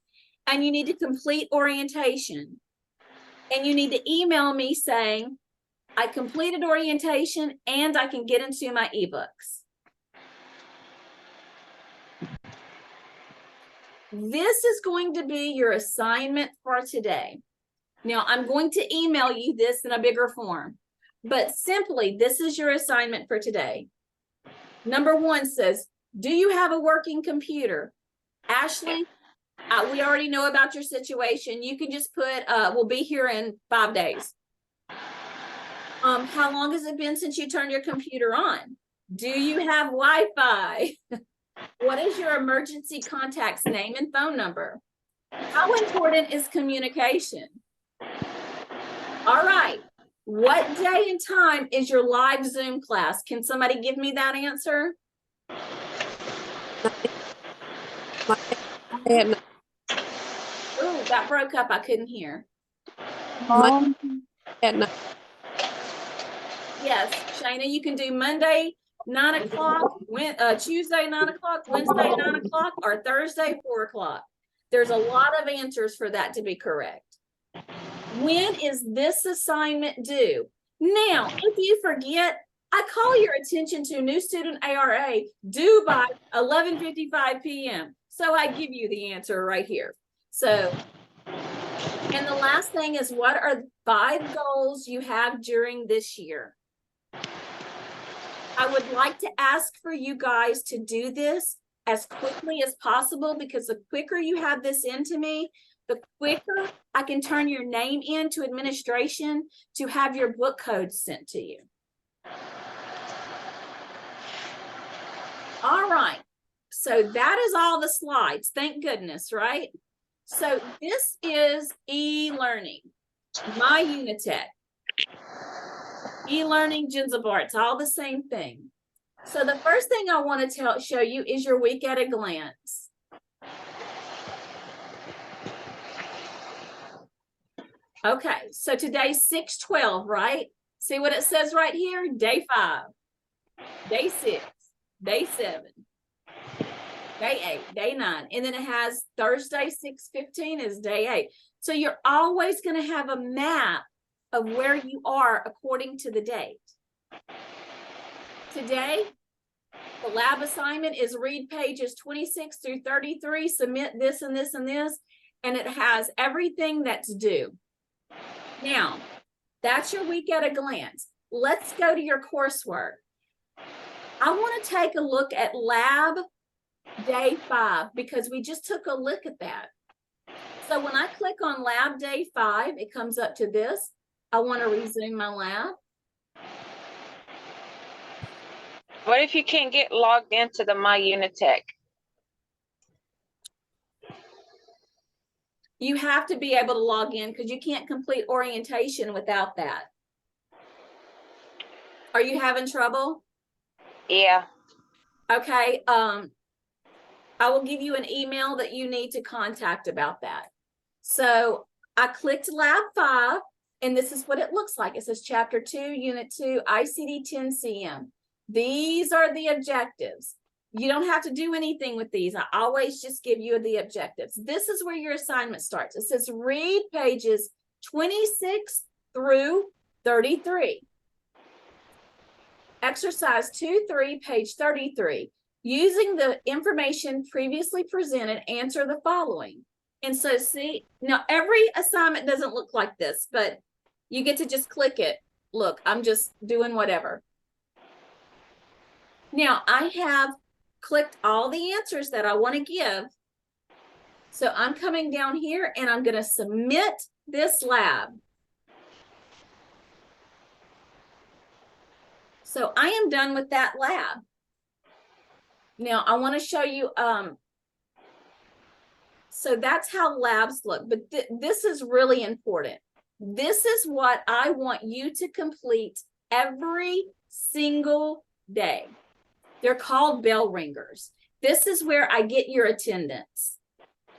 and you need to complete orientation. And you need to email me saying, I completed orientation and I can get into my ebooks. This is going to be your assignment for today. Now, I'm going to email you this in a bigger form, but simply, this is your assignment for today. Number 1 says, do you have a working computer? Ashley, we already know about your situation. You can just put, we'll be here in 5 days. How long has it been since you turned your computer on? Do you have Wi-Fi? What is your emergency contact's name and phone number? How important is communication? All right. What day and time is your live Zoom class? Can somebody give me that answer? Oh, that broke up. I couldn't hear. Yes, Shayna, you can do Monday, 9 o'clock, Tuesday, 9 o'clock, Wednesday, 9 o'clock, or Thursday, 4 o'clock. There's a lot of answers for that to be correct. When is this assignment due? Now, if you forget, I call your attention to new student ARA due by 11:55 p.m. So I give you the answer right here. So, and the last thing is, what are 5 goals you have during this year? I would like to ask for you guys to do this as quickly as possible, because the quicker you have this into me, the quicker I can turn your name into administration to have your book codes sent to you. All right, so that is all the slides. Thank goodness, right? So this is e-learning, my Unitech. E-learning, Jenzabar, it's all the same thing. So the first thing I want to show you is your week at a glance. Okay, so today's 6/12, right? See what it says right here? Day 5, day 6, day 7, day 8, day 9, and then it has Thursday 6/15 is day 8. So you're always going to have a map of where you are according to the date. Today, the lab assignment is read pages 26 through 33, submit this and this and this, and it has everything that's due. Now, that's your week at a glance. Let's go to your coursework. I want to take a look at lab day 5, because we just took a look at that. So when I click on lab day 5, it comes up to this. I want to resume my lab. What if you can't get logged into the My Unitech? You have to be able to log in because you can't complete orientation without that. Are you having trouble? Yeah. Okay. I will give you an email that you need to contact about that. So I clicked lab 5, and this is what it looks like. It says chapter 2, unit 2, ICD 10 CM. These are the objectives. You don't have to do anything with these. I always just give you the objectives. This is where your assignment starts. It says read pages 26 through 33. Exercise 2-3, page 33. Using the information previously presented, answer the following. And so see, now every assignment doesn't look like this, but you get to just click it. Look, I'm just doing whatever. Now I have clicked all the answers that I want to give. So I'm coming down here and I'm going to submit this lab. So I am done with that lab. Now I want to show you, so that's how labs look, but this is really important. This is what I want you to complete every single day. They're called bell ringers. This is where I get your attendance.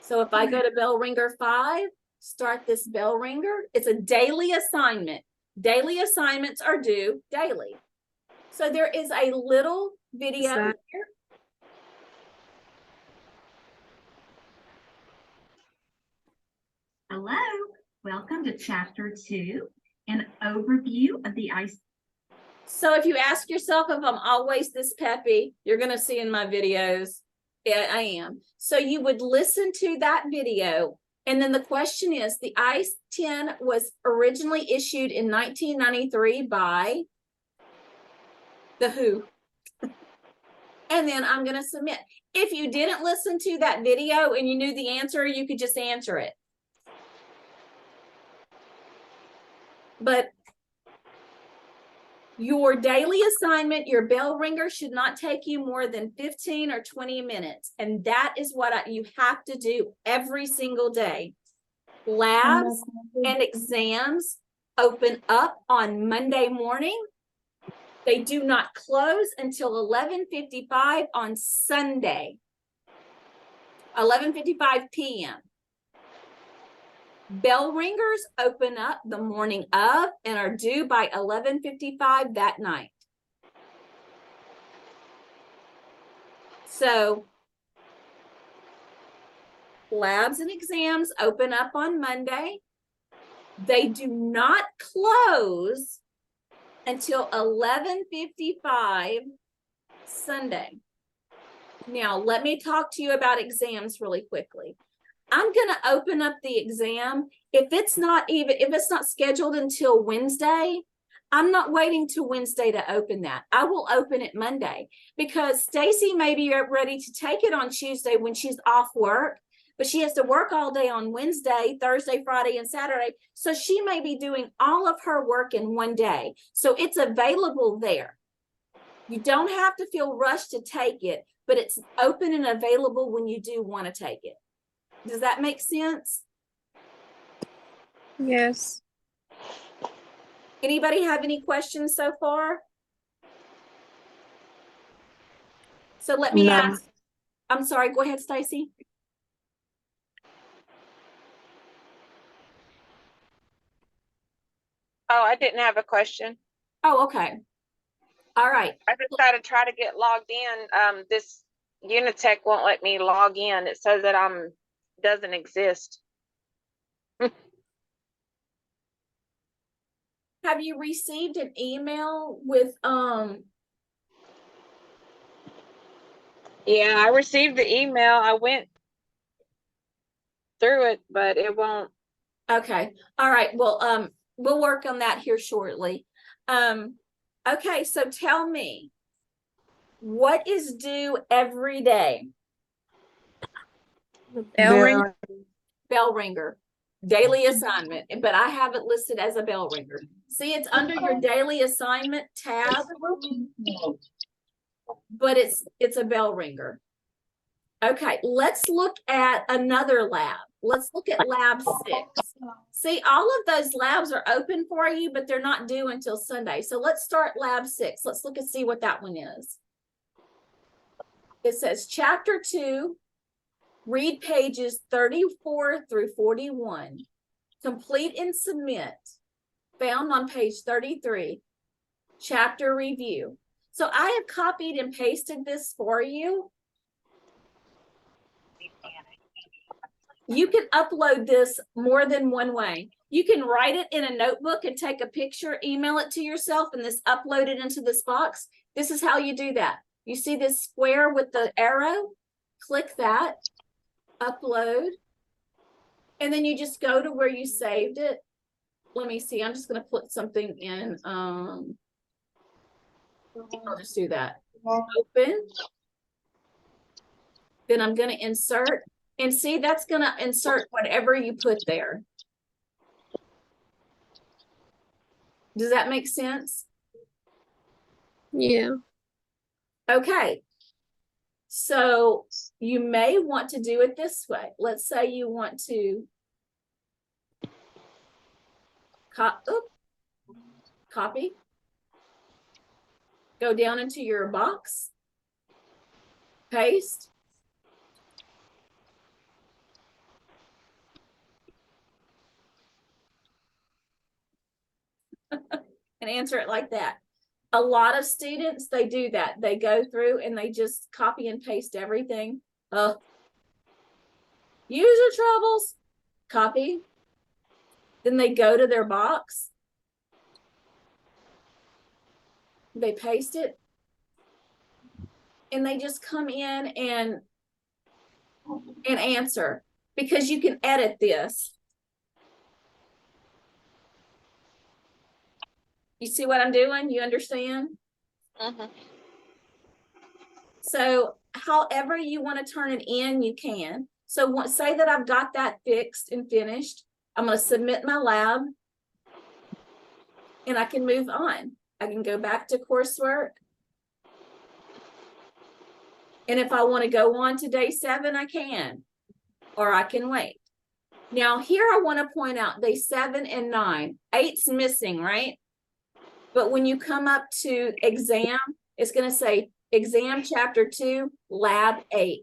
So if I go to bell ringer 5, start this bell ringer. It's a daily assignment. Daily assignments are due daily. So there is a little video here. Hello, welcome to chapter 2, an overview of the ICD. So if you ask yourself if I'm always this peppy, you're going to see in my videos, yeah, I am. So you would listen to that video. And then the question is, the ICD-10 was originally issued in 1993 by the WHO. And then I'm going to submit. If you didn't listen to that video and you knew the answer, you could just answer it. But your daily assignment, your bell ringer should not take you more than 15 or 20 minutes. And that is what you have to do every single day. Labs and exams open up on Monday morning. They do not close until 11:55 on Sunday, 11:55 p.m. Bell ringers open up the morning of and are due by 11:55 that night. So labs and exams open up on Monday. They do not close until 11:55 Sunday. Now, let me talk to you about exams really quickly. I'm going to open up the exam. If it's not scheduled until Wednesday, I'm not waiting till Wednesday to open that. I will open it Monday because Stacy may be ready to take it on Tuesday when she's off work, but she has to work all day on Wednesday, Thursday, Friday, and Saturday. So she may be doing all of her work in one day. So it's available there. You don't have to feel rushed to take it, but it's open and available when you do want to take it. Does that make sense? Yes. Anybody have any questions so far? So let me ask. I'm sorry, go ahead, Stacy. Oh, I didn't have a question. Oh, okay. All right. I just got to try to get logged in. This Unitech won't let me log in. It says that doesn't exist. Have you received an email with Yeah, I received the email. I went through it, but it won't. Okay. All right. Well, we'll work on that here shortly. Okay, so tell me, what is due every day? Bell ringer. Bell ringer. Daily assignment, but I have it listed as a bell ringer. See, it's under your daily assignment tab, but it's a bell ringer. Okay, let's look at another lab. Let's look at lab 6. See, all of those labs are open for you, but they're not due until Sunday. So let's start lab 6. Let's look and see what that one is. It says chapter 2, read pages 34 through 41. Complete and submit. Found on page 33. Chapter review. So I have copied and pasted this for you. You can upload this more than one way. You can write it in a notebook and take a picture, email it to yourself, and this upload it into this box. This is how you do that. You see this square with the arrow? Click that, upload, and then you just go to where you saved it. Let me see, I'm just gonna put something in, I'll just do that. Open. Then I'm gonna insert. And see, that's going to insert whatever you put there. Does that make sense? Yeah. Okay. So you may want to do it this way. Let's say you want to copy, go down into your box, paste. And answer it like that. A lot of students, they do that. They go through and they just copy and paste everything. User troubles, copy. Then they go to their box. They paste it. And they just come in and answer, because you can edit this. You see what I'm doing? You understand? So however you want to turn it in, you can. So say that I've got that fixed and finished. I'm going to submit my lab and I can move on. I can go back to coursework. And if I want to go on to day 7, I can, or I can wait. Now here I want to point out day 7 and 9, 8's missing, right? But when you come up to exam, it's going to say exam chapter 2, lab 8.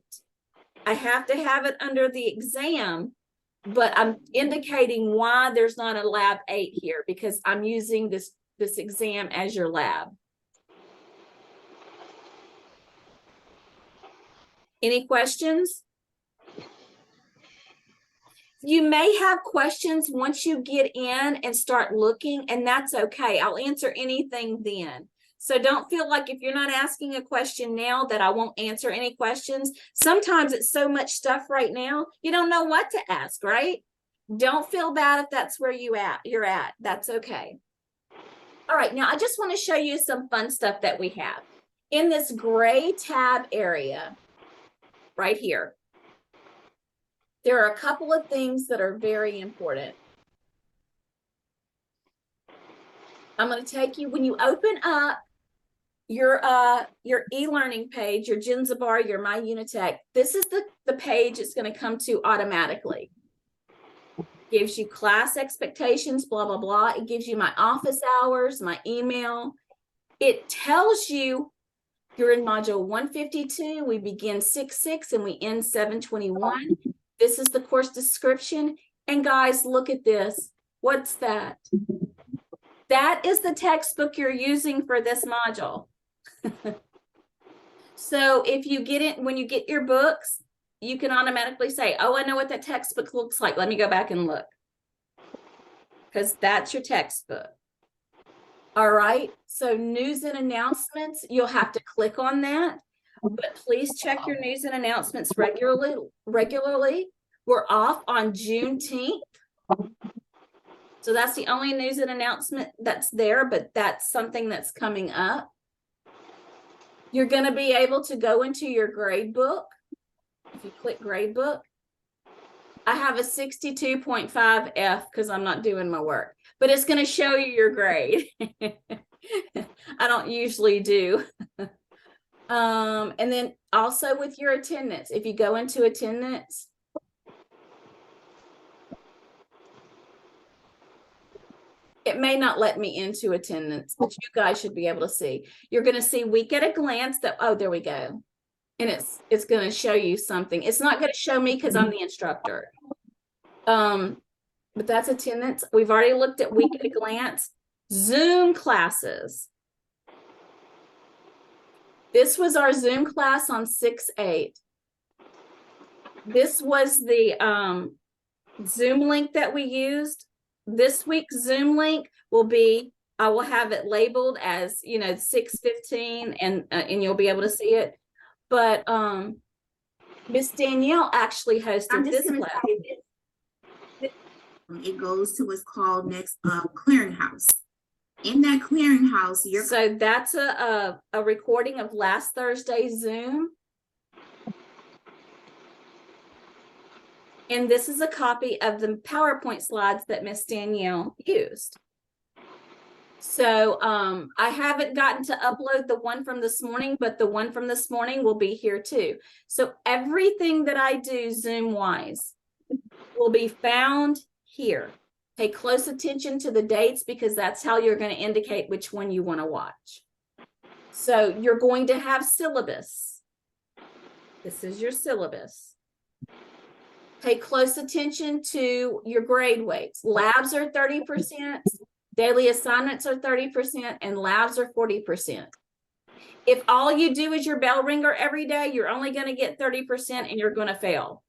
I have to have it under the exam, but I'm indicating why there's not a lab 8 here, because I'm using this exam as your lab. Any questions? You may have questions once you get in and start looking, and that's okay. I'll answer anything then. So don't feel like if you're not asking a question now that I won't answer any questions. Sometimes it's so much stuff right now, you don't know what to ask, right? Don't feel bad if that's where you're at. That's okay. All right, now I just want to show you some fun stuff that we have. In this gray tab area right here, there are a couple of things that are very important. I'm going to take you, when you open up your e-learning page, your Genzabar, your My Unitech, this is the page it's going to come to automatically. Gives you class expectations, blah, blah, blah. It gives you my office hours, my email. It tells you you're in module 152. We begin 6/6 and we end 7/21. This is the course description. And guys, look at this. What's that? That is the textbook you're using for this module. So if you get it, when you get your books, you can automatically say, oh, I know what that textbook looks like. Let me go back and look. Because that's your textbook. All right. So news and announcements, you'll have to click on that. But please check your news and announcements regularly. We're off on Juneteenth. So that's the only news and announcement that's there, but that's something that's coming up. You're going to be able to go into your grade book. If you click grade book, I have a 62.5 F because I'm not doing my work, but it's going to show you your grade. I don't usually do. And then also with your attendance, if you go into attendance, it may not let me into attendance, but you guys should be able to see. You're going to see week at a glance that, oh, there we go. And it's going to show you something. It's not going to show me because I'm the instructor. But that's attendance. We've already looked at week at a glance. Zoom classes. This was our Zoom class on 6/8. This was the Zoom link that we used. This week's Zoom link will be, I will have it labeled as, 6:15 and you'll be able to see it. But Miss Danielle actually hosted this class. It goes to what's called next clearinghouse. In that clearinghouse, so that's a recording of last Thursday's Zoom. And this is a copy of the PowerPoint slides that Miss Danielle used. So I haven't gotten to upload the one from this morning, but the one from this morning will be here too. So everything that I do Zoom wise will be found here. Pay close attention to the dates because that's how you're going to indicate which one you want to watch. So you're going to have syllabus. This is your syllabus. Pay close attention to your grade weights. Labs are 30%, daily assignments are 30%, and labs are 40%. If all you do is your bell ringer every day, you're only going to get 30% and you're going to fail.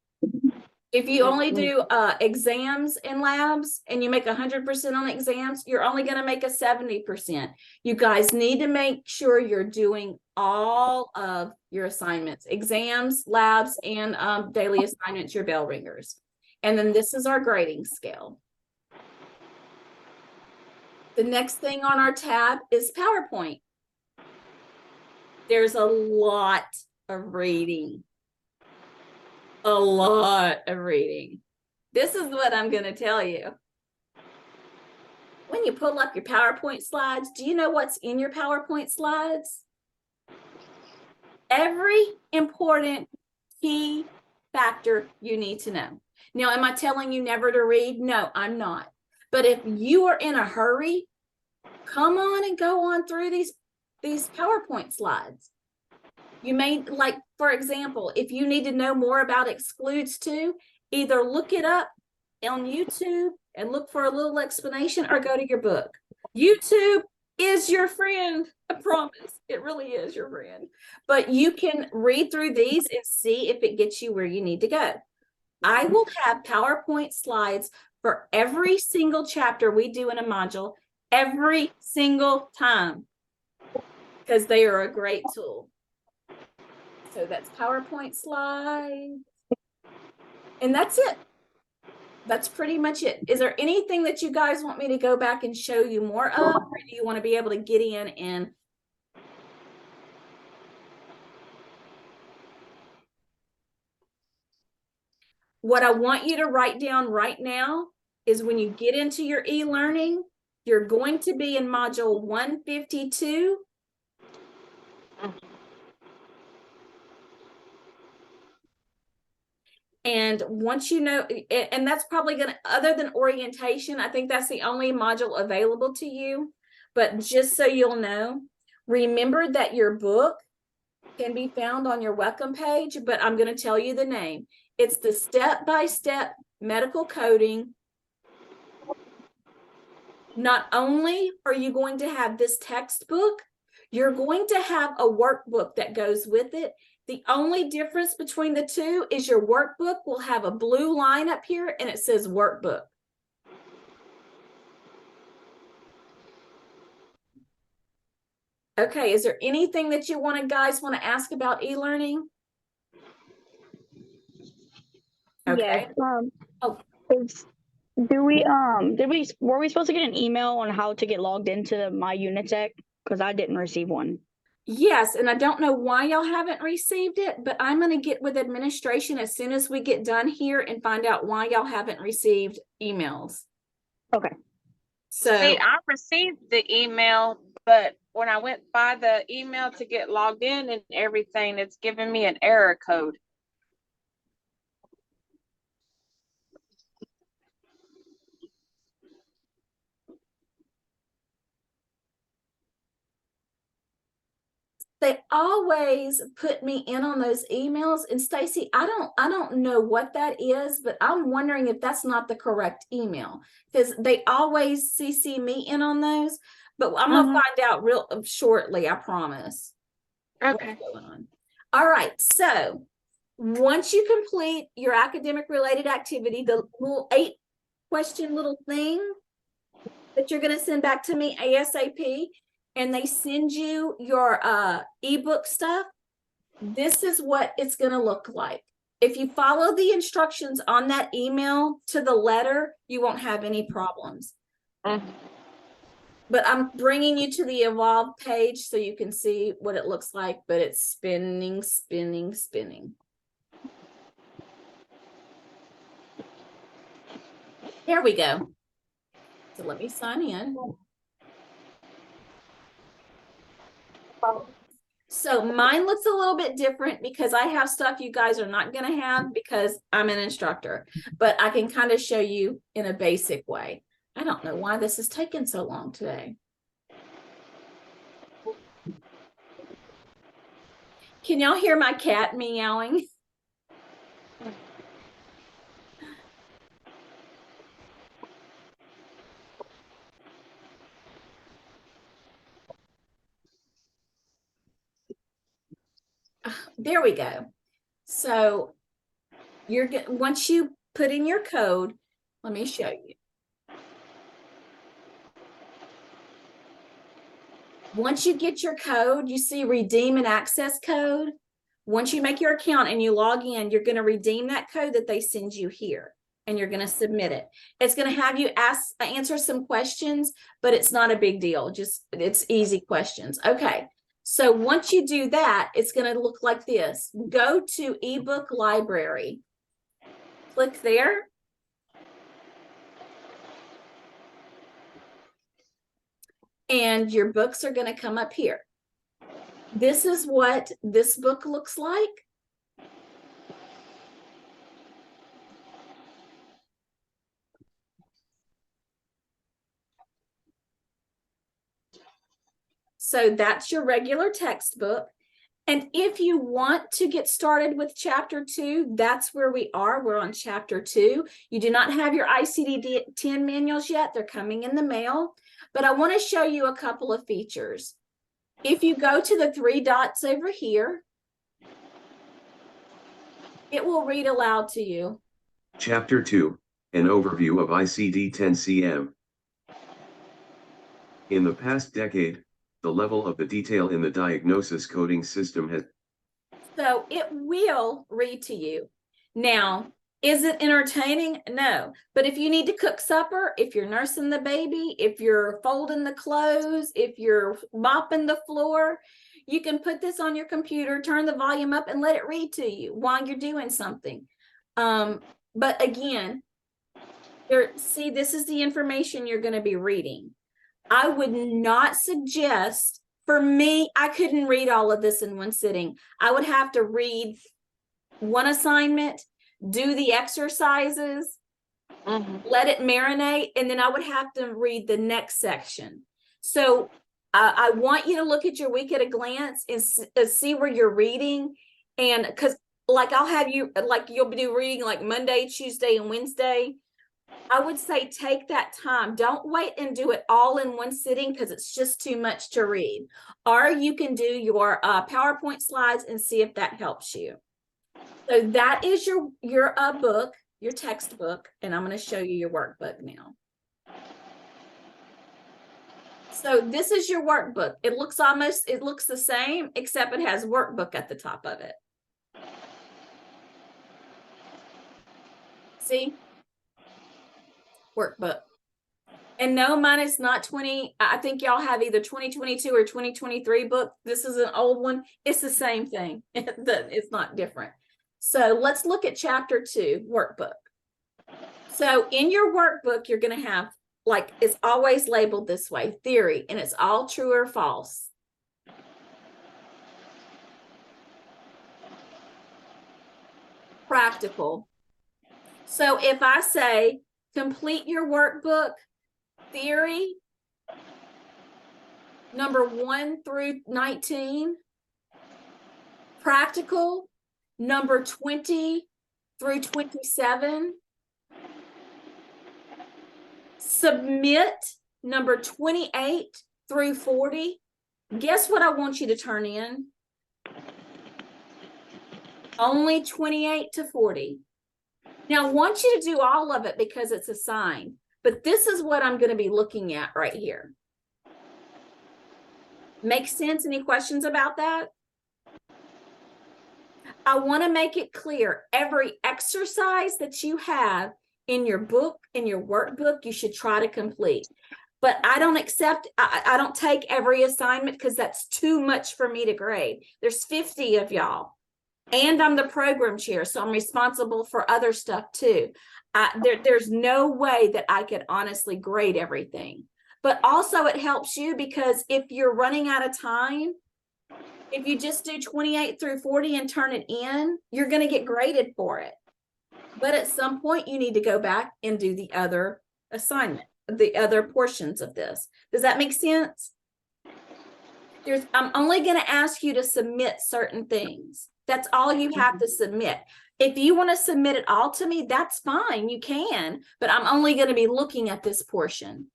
If you only do exams and labs and you make 100% on exams, you're only going to make a 70%. You guys need to make sure you're doing all of your assignments, exams, labs, and daily assignments, your bell ringers. And then this is our grading scale. The next thing on our tab is PowerPoint. There's a lot of reading. A lot of reading. This is what I'm going to tell you. When you pull up your PowerPoint slides, do you know what's in your PowerPoint slides? Every important key factor you need to know. Now, am I telling you never to read? No, I'm not. But if you are in a hurry, come on and go on through these PowerPoint slides. You may, like, for example, if you need to know more about excludes to, either look it up on YouTube and look for a little explanation or go to your book. YouTube is your friend. I promise. It really is your friend. But you can read through these and see if it gets you where you need to go. I will have PowerPoint slides for every single chapter we do in a module every single time because they are a great tool. So that's PowerPoint slides. And that's it. That's pretty much it. Is there anything that you guys want me to go back and show you more of? Or do you want to be able to get in and what I want you to write down right now is when you get into your e-learning, you're going to be in module 152. And once you know, and that's probably going to, other than orientation, I think that's the only module available to you. But just so you'll know, remember that your book can be found on your welcome page, but I'm going to tell you the name. It's the step-by-step medical coding. Not only are you going to have this textbook, you're going to have a workbook that goes with it. The only difference between the two is your workbook will have a blue line up here and it says workbook. Okay, is there anything that you guys want to ask about e-learning? Okay. Yes. Were we supposed to get an email on how to get logged into my Unitech? Because I didn't receive one. Yes, and I don't know why y'all haven't received it, but I'm going to get with administration as soon as we get done here and find out why y'all haven't received emails. Okay. So See, I received the email, but when I went by the email to get logged in and everything, it's giving me an error code. they always put me in on those emails, and Stacy, I don't know what that is, but I'm wondering if that's not the correct email, because they always CC me in on those, but I'm gonna find out real shortly, I promise. Okay. What's going on. All right, so once you complete your academic related activity, the little 8-question little thing that you're going to send back to me ASAP, and they send you your ebook stuff, this is what it's going to look like. If you follow the instructions on that email to the letter, you won't have any problems. But I'm bringing you to the Evolve page so you can see what it looks like, but it's spinning, spinning, spinning. There we go. So let me sign in. So mine looks a little bit different because I have stuff you guys are not going to have because I'm an instructor, but I can kind of show you in a basic way. I don't know why this is taking so long today. Can y'all hear my cat meowing? There we go. So you're once you put in your code, let me show you. Once you get your code, you see redeem and access code. Once you make your account and you log in, you're going to redeem that code that they send you here, and you're going to submit it. It's going to have you answer some questions, but it's not a big deal. Just it's easy questions. Okay. So once you do that, it's going to look like this. Go to ebook library. Click there. And your books are going to come up here. This is what this book looks like. So that's your regular textbook. And if you want to get started with chapter 2, that's where we are. We're on chapter 2. You do not have your ICD-10 manuals yet. They're coming in the mail. But I want to show you a couple of features. If you go to the 3 dots over here, it will read aloud to you. Chapter 2, an overview of ICD-10-CM. In the past decade, the level of the detail in the diagnosis coding system has... So it will read to you. Now, is it entertaining? No. But if you need to cook supper, if you're nursing the baby, if you're folding the clothes, if you're mopping the floor, you can put this on your computer, turn the volume up, and let it read to you while you're doing something. But again, see, this is the information you're going to be reading. I would not suggest, for me, I couldn't read all of this in one sitting. I would have to read one assignment, do the exercises, let it marinate, and then I would have to read the next section. So I want you to look at your week at a glance and see where you're reading. And because like I'll have you, like you'll be reading like Monday, Tuesday, and Wednesday. I would say take that time. Don't wait and do it all in one sitting because it's just too much to read. Or you can do your PowerPoint slides and see if that helps you. So that is your book, your textbook, and I'm going to show you your workbook now. So this is your workbook. It looks the same, except it has workbook at the top of it. See? Workbook. And no, mine is not 20. I think y'all have either 2022 or 2023 book. This is an old one. It's the same thing. It's not different. So let's look at chapter 2, workbook. So in your workbook, you're going to have, like, it's always labeled this way, theory, and it's all true or false. Practical. So if I say complete your workbook, theory, number 1 through 19, practical, number 20 through 27, submit, number 28 through 40. Guess what I want you to turn in? Only 28 to 40. Now I want you to do all of it because it's assigned, but this is what I'm going to be looking at right here. Make sense? Any questions about that? I want to make it clear, every exercise that you have in your book, in your workbook, you should try to complete. But I don't accept, I don't take every assignment because that's too much for me to grade. There's 50 of y'all. And I'm the program chair, so I'm responsible for other stuff too. There's no way that I could honestly grade everything. But also it helps you because if you're running out of time, if you just do 28 through 40 and turn it in, you're going to get graded for it. But at some point, you need to go back and do the other assignment, the other portions of this. Does that make sense? I'm only going to ask you to submit certain things. That's all you have to submit. If you want to submit it all to me, that's fine. You can, but I'm only going to be looking at this portion.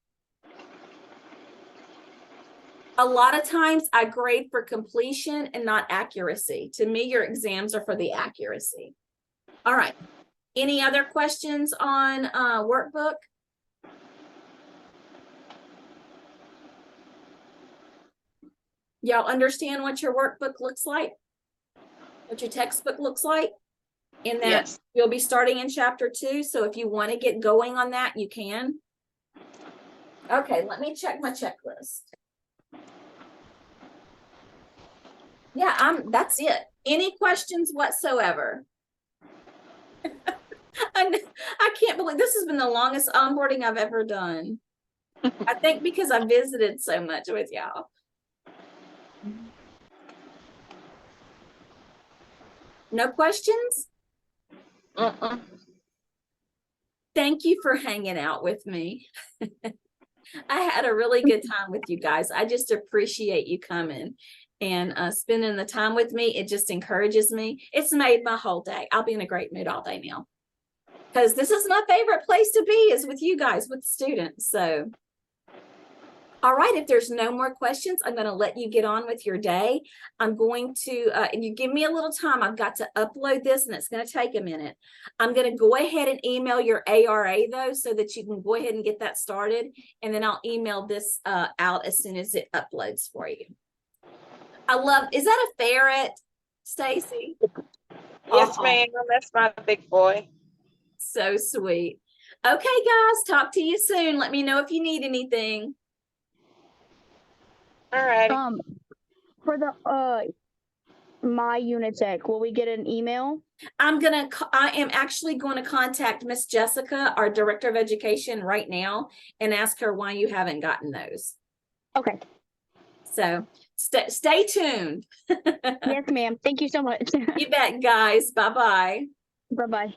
A lot of times I grade for completion and not accuracy. To me, your exams are for the accuracy. All right. Any other questions on workbook? Y'all understand what your workbook looks like? What your textbook looks like? In that yes. You'll be starting in chapter 2. So if you want to get going on that, you can. Okay, let me check my checklist. Yeah, that's it. Any questions whatsoever? I can't believe this has been the longest onboarding I've ever done. I think because I visited so much with y'all. No questions? Thank you for hanging out with me. I had a really good time with you guys. I just appreciate you coming and spending the time with me. It just encourages me. It's made my whole day. I'll be in a great mood all day now. Because this is my favorite place to be, is with you guys, with students. So, all right, if there's no more questions, I'm going to let you get on with your day. I'm going to, and you give me a little time, I've got to upload this and it's going to take a minute. I'm going to go ahead and email your ARA though, so that you can go ahead and get that started. And then I'll email this out as soon as it uploads for you. Is that a ferret, Stacy? Yes, ma'am, that's my big boy. So sweet. Okay, guys, talk to you soon. Let me know if you need anything. All right. For the my Unitech, will we get an email? I am actually going to contact Miss Jessica, our director of education, right now and ask her why you haven't gotten those. Okay. So stay tuned. Yes, ma'am. Thank you so much. You bet, guys. Bye-bye. Bye-bye.